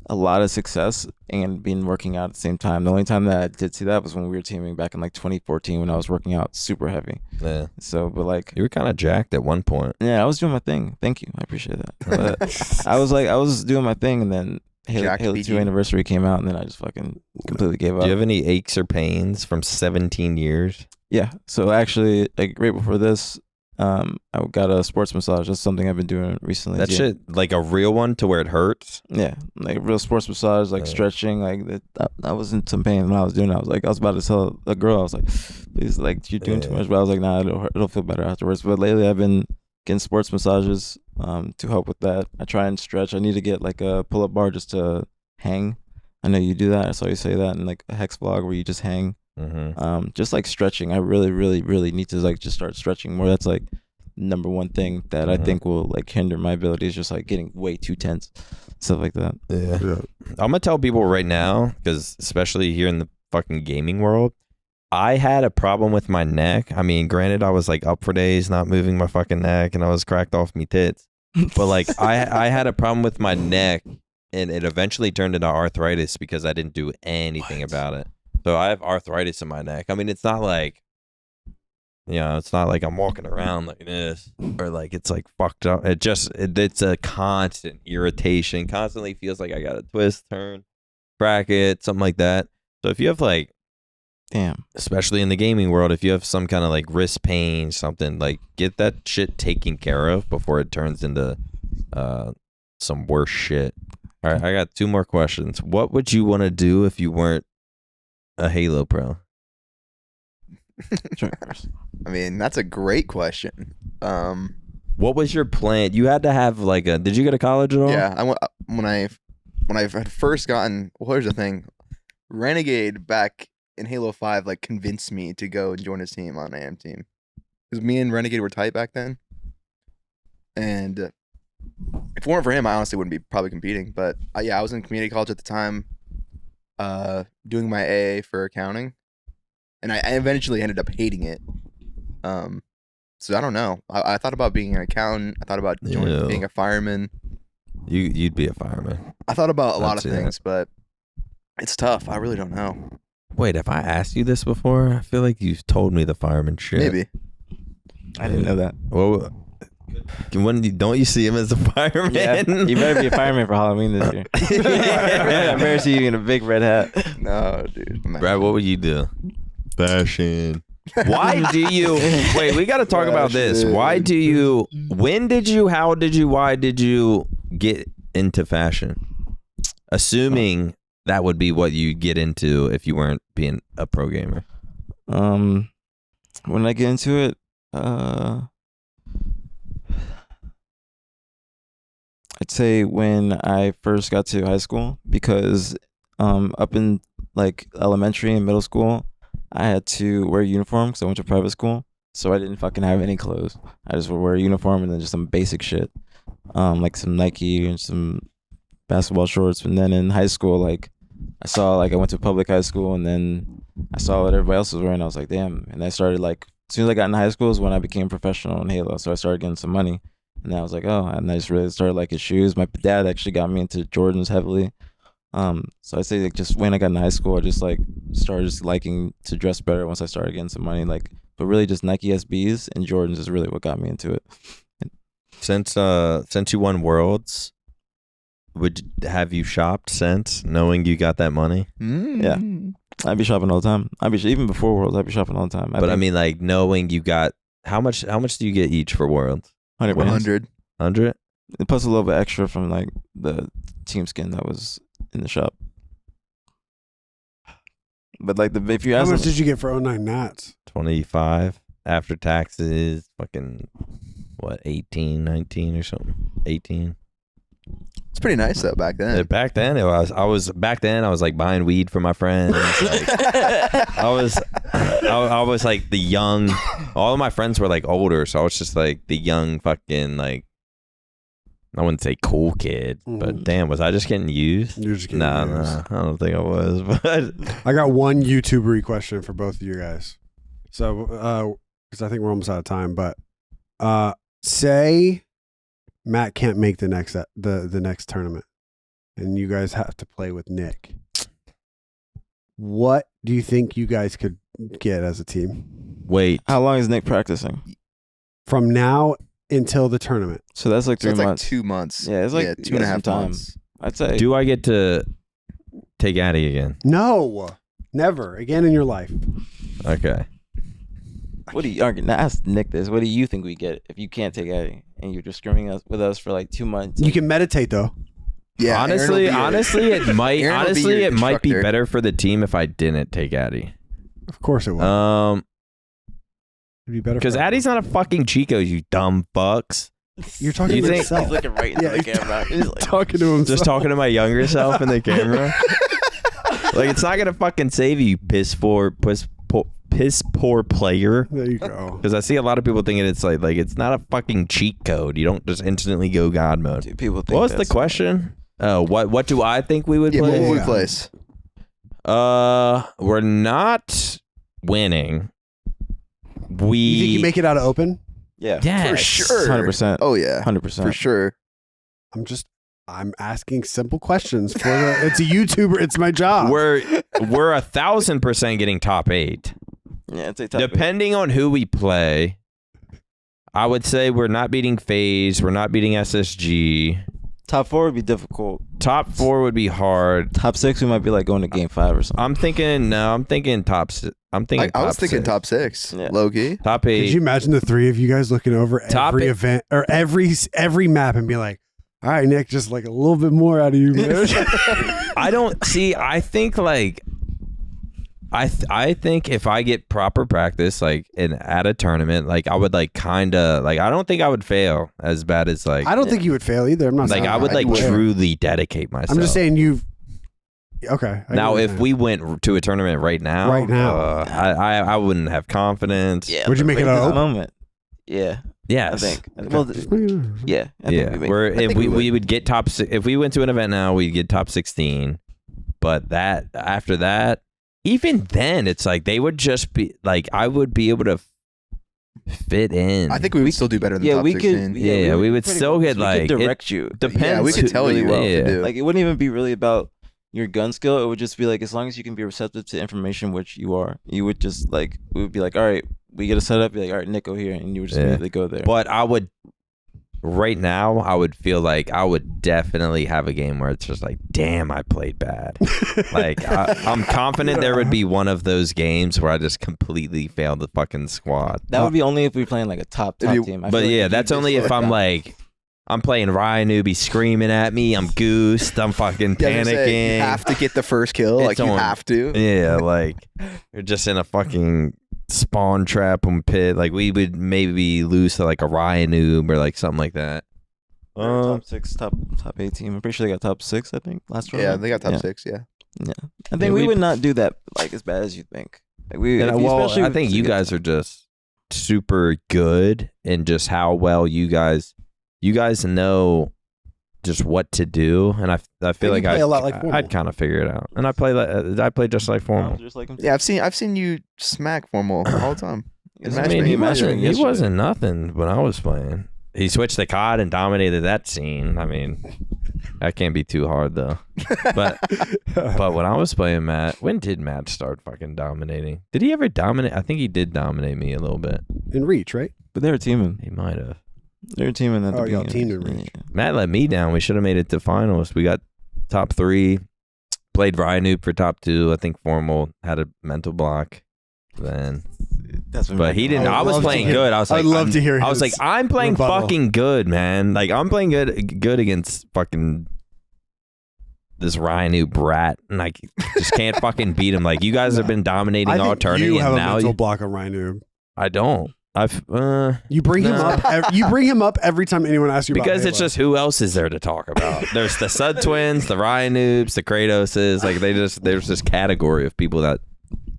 a lot of success and been working out at the same time. The only time that I did see that was when we were teaming back in like 2014 when I was working out super heavy. Yeah. So, but like, You were kind of jacked at one point. yeah, I was doing my thing. Thank you. I appreciate that. But I was doing my thing, and then Jacked Halo BG. 2 anniversary came out, and then I just fucking completely gave up. Do you have any aches or pains from 17 years? Yeah. So actually, like right before this, I got a sports massage. That's something I've been doing recently. That Yeah. shit, like a real one to where it hurts? Yeah, like real sports massage, like stretching, like that. I was in some pain when I was doing it. I was about to tell a girl, I was like, please, like, you're doing too much. But I was like, nah, it'll feel better afterwards. But lately I've been getting sports massages to help with that. I try and stretch. I need to get like a pull-up bar just to hang. I know you do that. I saw you say that in like a Hex vlog where you just hang. Mm-hmm. Just like stretching. I really, really, really need to like just start stretching more. That's like number one thing that I think will like hinder my ability is just like getting way too tense, stuff like that. Yeah. I'm gonna tell people right now, because especially here in the fucking gaming world, I had a problem with my neck. I mean, granted, I was like up for days not moving my fucking neck, and I was cracked off me tits. But like, I had a problem with my neck, and it eventually turned into arthritis because I didn't do anything about it. So I have arthritis in my neck. I mean, it's not like, you know, it's not like I'm walking around like this or like it's like fucked up. It's a constant irritation. Constantly feels like I got to twist, turn, crack it, something like that. So if you have like, Damn. especially in the gaming world, if you have some kind of like wrist pain, something, like get that shit taken care of before it turns into some worse shit. All right, I got 2 more questions. What would you want to do if you weren't a Halo pro? I mean, that's a great question. What was your plan? You had to have like a. Did you go to college at all? Yeah, I went when I had first gotten. Well, here's the thing, Renegade back in Halo 5 like convinced me to go and join his team on AM team because me and Renegade were tight back then, and if it weren't for him, I honestly wouldn't be probably competing. But yeah, I was in community college at the time, doing my AA for accounting, and I eventually ended up hating it. So I don't know. I thought about being an accountant. I thought about being a fireman. You'd be a fireman. I thought about a lot of I'd see things, but it's tough. I really don't know. Wait, have I asked you this before? I feel like you've told me the fireman shit. Maybe. I didn't know that. Well, don't you see him as a fireman? Yeah, you better be a fireman for Halloween this year. I better see you in a big red hat. No, dude. Brad, what would you do? Fashion. Why do you wait? We got to talk about this. Why do you? When did you? How did you? Why did you get into fashion? Assuming that would be what you get into if you weren't being a pro gamer. When I get into it, I'd say when I first got to high school, because up in like elementary and middle school, I had to wear a uniform because I went to private school, so I didn't fucking have any clothes. I just would wear a uniform and then just some basic shit, like some Nike and some basketball shorts. And then in high school, like I went to a public high school, and then I saw what everybody else was wearing. I was like, damn. And I started like, as soon as I got in high school is when I became professional in Halo. So I started getting some money, and then I was like, oh, and I just really started liking shoes. My dad actually got me into Jordans heavily. So I'd say like just when I got in high school, I just like started just liking to dress better once I started getting some money. Like, but really just Nike SBs and Jordans is really what got me into it. Since you won Worlds, have you shopped since, knowing you got that money? Yeah, I'd be shopping all the time. Even before Worlds, I'd be shopping all the time. I mean, like knowing you got how much do you get each for Worlds? 100. 100. Plus a little bit extra from like the team skin that was in the shop. But like if you ask how much did you get for 09 Nats? 25 after taxes. Fucking what? 18, 19 or something. 18. It's pretty nice though back then. Back then, I was like buying weed for my friends. Like, I was like the young. All of my friends were like older, so I was just like the young fucking like. I wouldn't say cool kid, but damn, was I just getting used? You're just getting used. Nah, I don't think I was. But I got one YouTuber question for both of you guys. So, because I think we're almost out of time, but say Matt can't make the next tournament, and you guys have to play with Nick. What do you think you guys could get as a team? wait, How long is Nick practicing? From now until the tournament. So that's like 3 it's months. like 2 months. Yeah, it's like 2.5 time. months. I'd say. do I get to take Addy again? No, never again in your life. Okay. What do you ask Nick this? What do you think we get if you can't take Eddie and you're just scrimming with us for like 2 months? You can meditate though. Yeah. honestly, it might. Aaron will be Honestly, your it might be instructor. better for the team if I didn't take Addy. Of course it will. It'd be better Because for Addy's not a fucking Chico, you dumb fucks. You're talking You to think- yourself. He's looking right into Yeah, the he's camera. He's like, talking to himself. Just talking to my younger self in the camera. Like, it's not gonna fucking save you, piss poor player. There you go. Because I see a lot of people thinking it's like it's not a fucking cheat code. You don't just instantly go God mode. dude, people think What was the that's- question? What do I think we would Yeah, what play? will we Yeah. place? We're not winning. You think you make it out of open? Yeah, Yes. For sure. 100%. Oh yeah. 100%. For sure. I'm asking simple questions for it's a YouTuber. It's my job. We're 1,000% getting top 8. Yeah, it's a tough. Depending on who we play, I would say we're not beating FaZe. We're not beating SSG. Top 4 would be difficult. Top 4 would be hard. Top 6, we might be like going to game 5 or something. I'm thinking top. I'm thinking. I was thinking 6. top 6. Yeah. Low key. Top 8. Could you imagine the three of you guys looking over Top every eight. event or every map and be like, "All right, Nick, just like a little bit more out of you, man." I don't see. I think like. I think if I get proper practice like at a tournament, like I would like kind of like I don't think I would fail as bad as like I don't think you would fail either. I'm not like saying I would that. like You would. truly dedicate myself. I'm just saying you've. Okay. I Now, if understand. we went to a tournament right now, I wouldn't have confidence. Yeah. Would you make it at out? moment? Yeah, Yes. I think. Well, yeah. I think Yeah. we make- We're, I if think we would get top. If we went to an event now, we'd get top 16. But that after that, even then, it's like they would just be like I would be able to fit in. I think we would still do better than Yeah, top we 16. could. Yeah, we would pretty still much- get, we like, could it direct you. depends. Yeah, we could tell really you what well. to do. Like it wouldn't even be really about your gun skill. It would just be like as long as you can be receptive to information, which you are. You would just like we would be like, all right, we get a setup, be like, all right, Nick, go here, and you would just immediately go there. But right now, I would feel like I would definitely have a game where it's just like, damn, I played bad. Like, I'm confident there would be one of those games where I just completely failed the fucking squad. That would be only if we were playing like a top team. But yeah, that's only if I'm like, I'm playing Ryan Newby screaming at me. I'm goosed. I'm fucking panicking. You have to get the first kill. Like, you have to. Yeah, like, you're just in a fucking spawn trap and pit. Like, we would maybe lose to like a Ryan Noob or like something like that. Top 6, top 8 team. I'm pretty sure they got top 6, I think, last round. Yeah, they got top 6, yeah. I think we would not do that like as bad as you think. Like I think you guys are just super good in just how well you guys know just what to do, and I feel like I'd kind of figure it out. And I play just like Formal. Yeah, I've seen you smack Formal all the time. He wasn't nothing when I was playing. He switched the COD and dominated that scene. I mean, that can't be too hard though. But when I was playing Matt, when did Matt start fucking dominating? Did he ever dominate? I think he did dominate me a little bit in Reach, right? But they were teaming. He might have. They're teaming at the beginning. Y'all teamed in Reach. Yeah. Matt let me down. We should have made it to finals. We got top 3. Played Ryan for top 2. I think Formal had a mental block then. But he didn't. I was playing good. I was like, I'd love to hear. I was like, I'm playing rebuttal. fucking good, man. Like, I'm playing good against fucking this Ryan brat, and I just can't fucking beat him. Like, you guys have been dominating all tournament, you have and a now mental block on Ryan. I don't. You bring him up. You bring him up every time anyone asks you about because Halo. it's just who else is there to talk about? There's the Sud twins, the Ryan the Kratoses. Like, there's this category of people that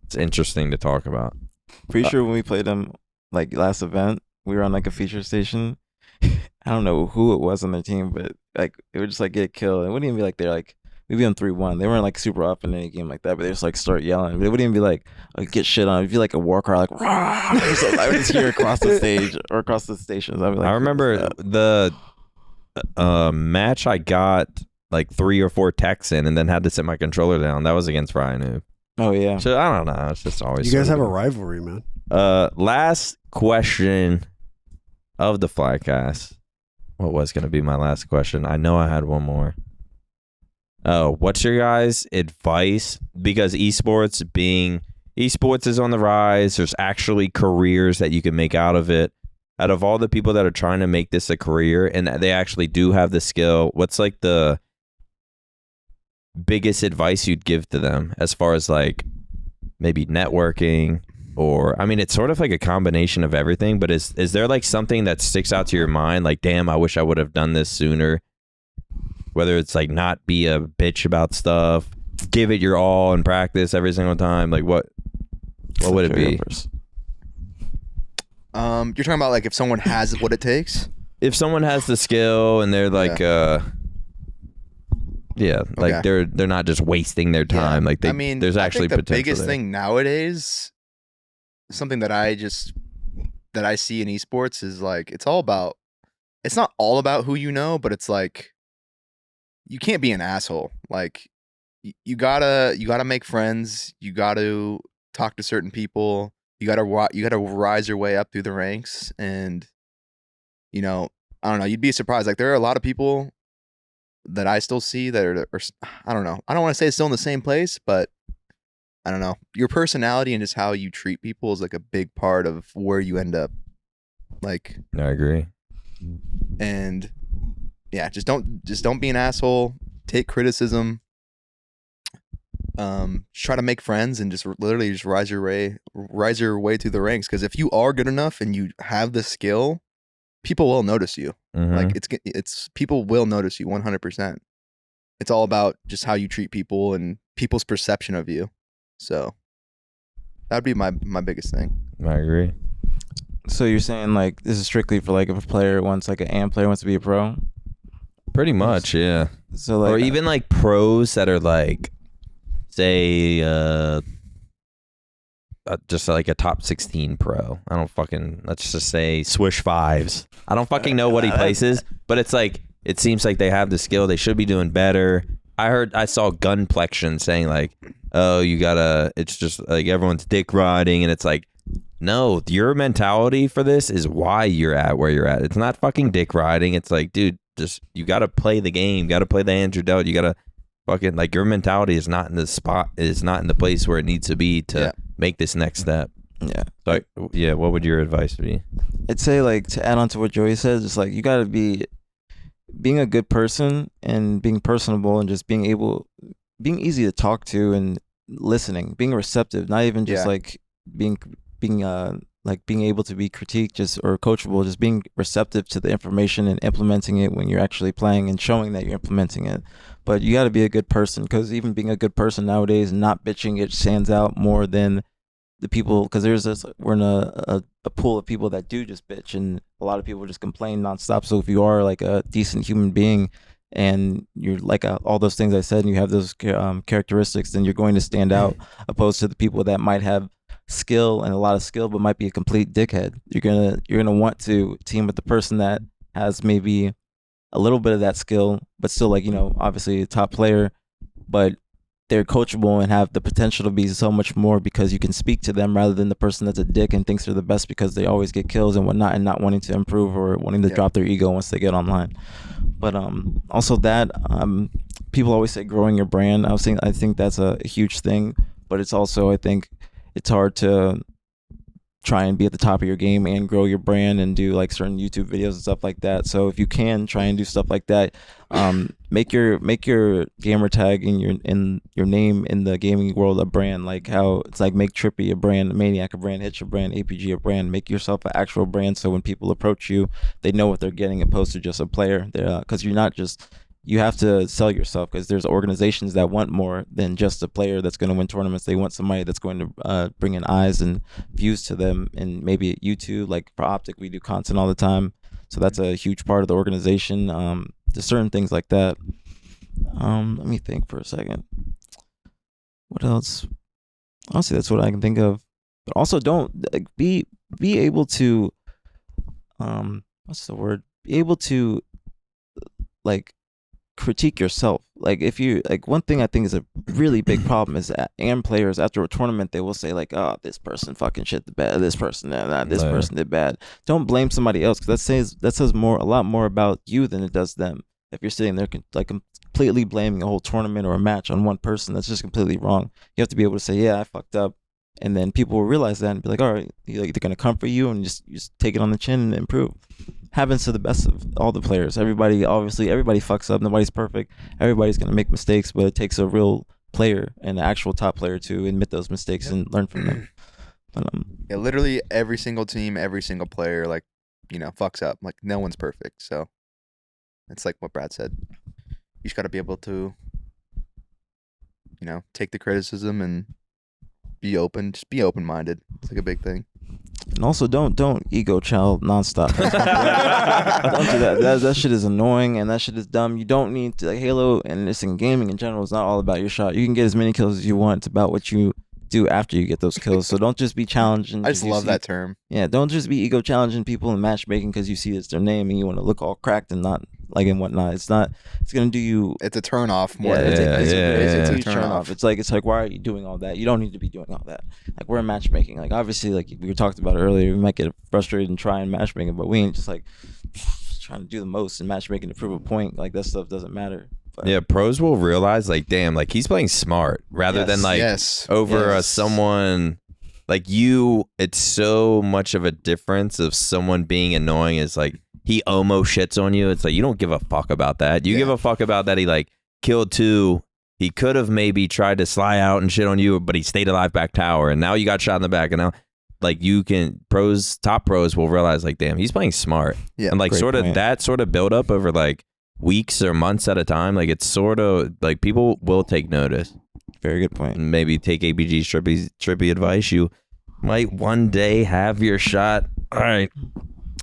it's interesting to talk about. Pretty sure when we played them like last event, we were on like a feature station. I don't know who it was on their team, but like it would just like get killed. It wouldn't even be like they're like we'd be on 3-1. They weren't like super up in any game like that, but they just like start yelling. But it wouldn't even be like get shit on. It'd be like a war cry, like rah! So I would just hear across the stage or across the stations. I'd be like, I remember the match I got like 3 or 4 texts in, and then had to set my controller down. That was against Ryan. Oh yeah. So I don't know. It's just always. You guys have a rivalry, man. Last question of the Flycast. What was going to be my last question? I know I had one more. Oh, what's your guys' advice? Because esports is on the rise. There's actually careers that you can make out of it. Out of all the people that are trying to make this a career and they actually do have the skill, what's like the biggest advice you'd give to them as far as like maybe networking? Or, I mean, it's sort of like a combination of everything, but is there like something that sticks out to your mind? Like, damn, I wish I would have done this sooner. Whether it's like not be a bitch about stuff, give it your all in practice every single time. Like what would it be? You're talking about like if someone has what it takes? If someone has the skill and they're like, they're not just wasting their time. Yeah. Like there's actually the potential. Biggest there. thing nowadays, something that I see in esports is like it's not all about who you know, but it's like you can't be an asshole. Like you gotta make friends. You gotta talk to certain people. You gotta rise your way up through the ranks, and I don't know. You'd be surprised. Like there are a lot of people that I still see that are I don't know. I don't want to say it's still in the same place, but I don't know. Your personality and just how you treat people is like a big part of where you end up. Like I agree. And yeah, just don't be an asshole. Take criticism. Try to make friends and just literally just rise your way through the ranks. Because if you are good enough and you have the skill, people will notice you. Mm-hmm. Like it's people will notice you 100%. It's all about just how you treat people and people's perception of you. So that'd be my biggest thing. I agree. So you're saying like this is strictly for like if a player wants like an AM player wants to be a pro? Pretty much, yeah. So like, or even like pros that are like, say, just like a top 16 pro. I don't fucking, let's just say Swish Fives. I don't fucking know what he places, but it's like, it seems like they have the skill. They should be doing better. I saw Gunplexion saying like, oh, it's just like everyone's dick riding, and it's like, no, your mentality for this is why you're at where you're at. It's not fucking dick riding. It's like, dude, just you got to play the game. You got to play the hand you're dealt. You got to fucking, like, your mentality is not in the spot, is not in the place where it needs to be to make this next step. Yeah. So, yeah, what would your advice be? I'd say, like, to add on to what Joey says, it's like you got to being a good person and being personable and just being easy to talk to and listening, being receptive, not even just like being able to be critiqued just or coachable, just being receptive to the information and implementing it when you're actually playing and showing that you're implementing it. But you got to be a good person, because even being a good person nowadays, not bitching, it stands out more than the people, because we're in a pool of people that do just bitch, and a lot of people just complain nonstop. So if you are like a decent human being and you're like all those things I said, and you have those characteristics, then you're going to stand out, opposed to the people that might have skill and a lot of skill but might be a complete dickhead. You're gonna want to team with the person that has maybe a little bit of that skill, but still, like, obviously a top player, but they're coachable and have the potential to be so much more, because you can speak to them rather than the person that's a dick and thinks they're the best because they always get kills and whatnot, and not wanting to improve or wanting to drop their ego once they get online. But also that people always say growing your brand. I think that's a huge thing, but it's also, I think it's hard to try and be at the top of your game and grow your brand and do like certain YouTube videos and stuff like that. So if you can try and do stuff like that, make your gamer tag and your name in the gaming world a brand. Like how it's like make Trippy a brand, Maniac a brand, Hitch a brand, APG a brand. Make yourself an actual brand, so when people approach you, they know what they're getting, opposed to just a player. Because you're not just, you have to sell yourself, because there's organizations that want more than just a player that's going to win tournaments. They want somebody that's going to bring in eyes and views to them. And maybe at YouTube, like for OpTic, we do content all the time, so that's a huge part of the organization. There's certain things like that. Let me think for a second. What else? Honestly, that's what I can think of. But also, don't be able to what's the word? Be able to like critique yourself. Like if you like, one thing I think is a really big problem is that AM players after a tournament, they will say like, oh, this person fucking shit the bed, this person this person did bad. Don't blame somebody else, because that says a lot more about you than it does them. If you're sitting there like completely blaming a whole tournament or a match on one person, that's just completely wrong. You have to be able to say, yeah, I fucked up, and then people will realize that and be like, all right, they're gonna comfort you and just take it on the chin and improve. Happens to the best of all the players. Everybody fucks up. Nobody's perfect. Everybody's gonna make mistakes, but it takes a real player and an actual top player to admit those mistakes and learn from them. But, yeah, literally every single team, every single player, like, fucks up. Like, no one's perfect. So it's like what Brad said. You just got to be able to, take the criticism and be open. Just be open-minded. It's like a big thing. And also, don't ego child nonstop. Don't do that. That shit is annoying and that shit is dumb. You don't need to, like, Halo and this in gaming in general is not all about your shot. You can get as many kills as you want. It's about what you do after you get those kills. So don't just be challenging. I just love that term. Yeah, don't just be ego challenging people in matchmaking because you see it's their name and you want to look all cracked and not like and whatnot. It's gonna do you. It's a turn off more. It's a turn turn off. It's like why are you doing all that? You don't need to be doing all that. Like, we're in matchmaking. Like, obviously, like we talked about earlier, we might get frustrated and try in matchmaking, but we ain't just like trying to do the most in matchmaking to prove a point. Like, that stuff doesn't matter. But yeah, pros will realize, like, damn, like he's playing smart rather than like over someone like you. It's so much of a difference of someone being annoying is like he almost shits on you. It's like you don't give a fuck about that. You give a fuck about that he like killed 2. He could have maybe tried to sly out and shit on you, but he stayed alive back tower, and now you got shot in the back, and now like top pros will realize like, damn, he's playing smart. Yeah, and like that sort of build up over like weeks or months at a time, like it's sort of like people will take notice. Very good point. And maybe take ABG's Trippy advice. You might one day have your shot. All right.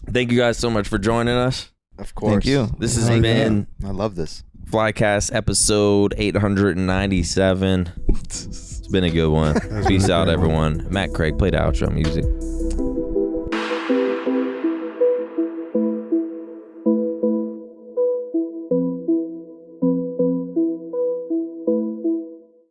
Thank you guys so much for joining us. Of course. Thank you. This has been I love this. Flycast episode 897. It's been a good one. Peace out, everyone. Matt Craig, play the outro music.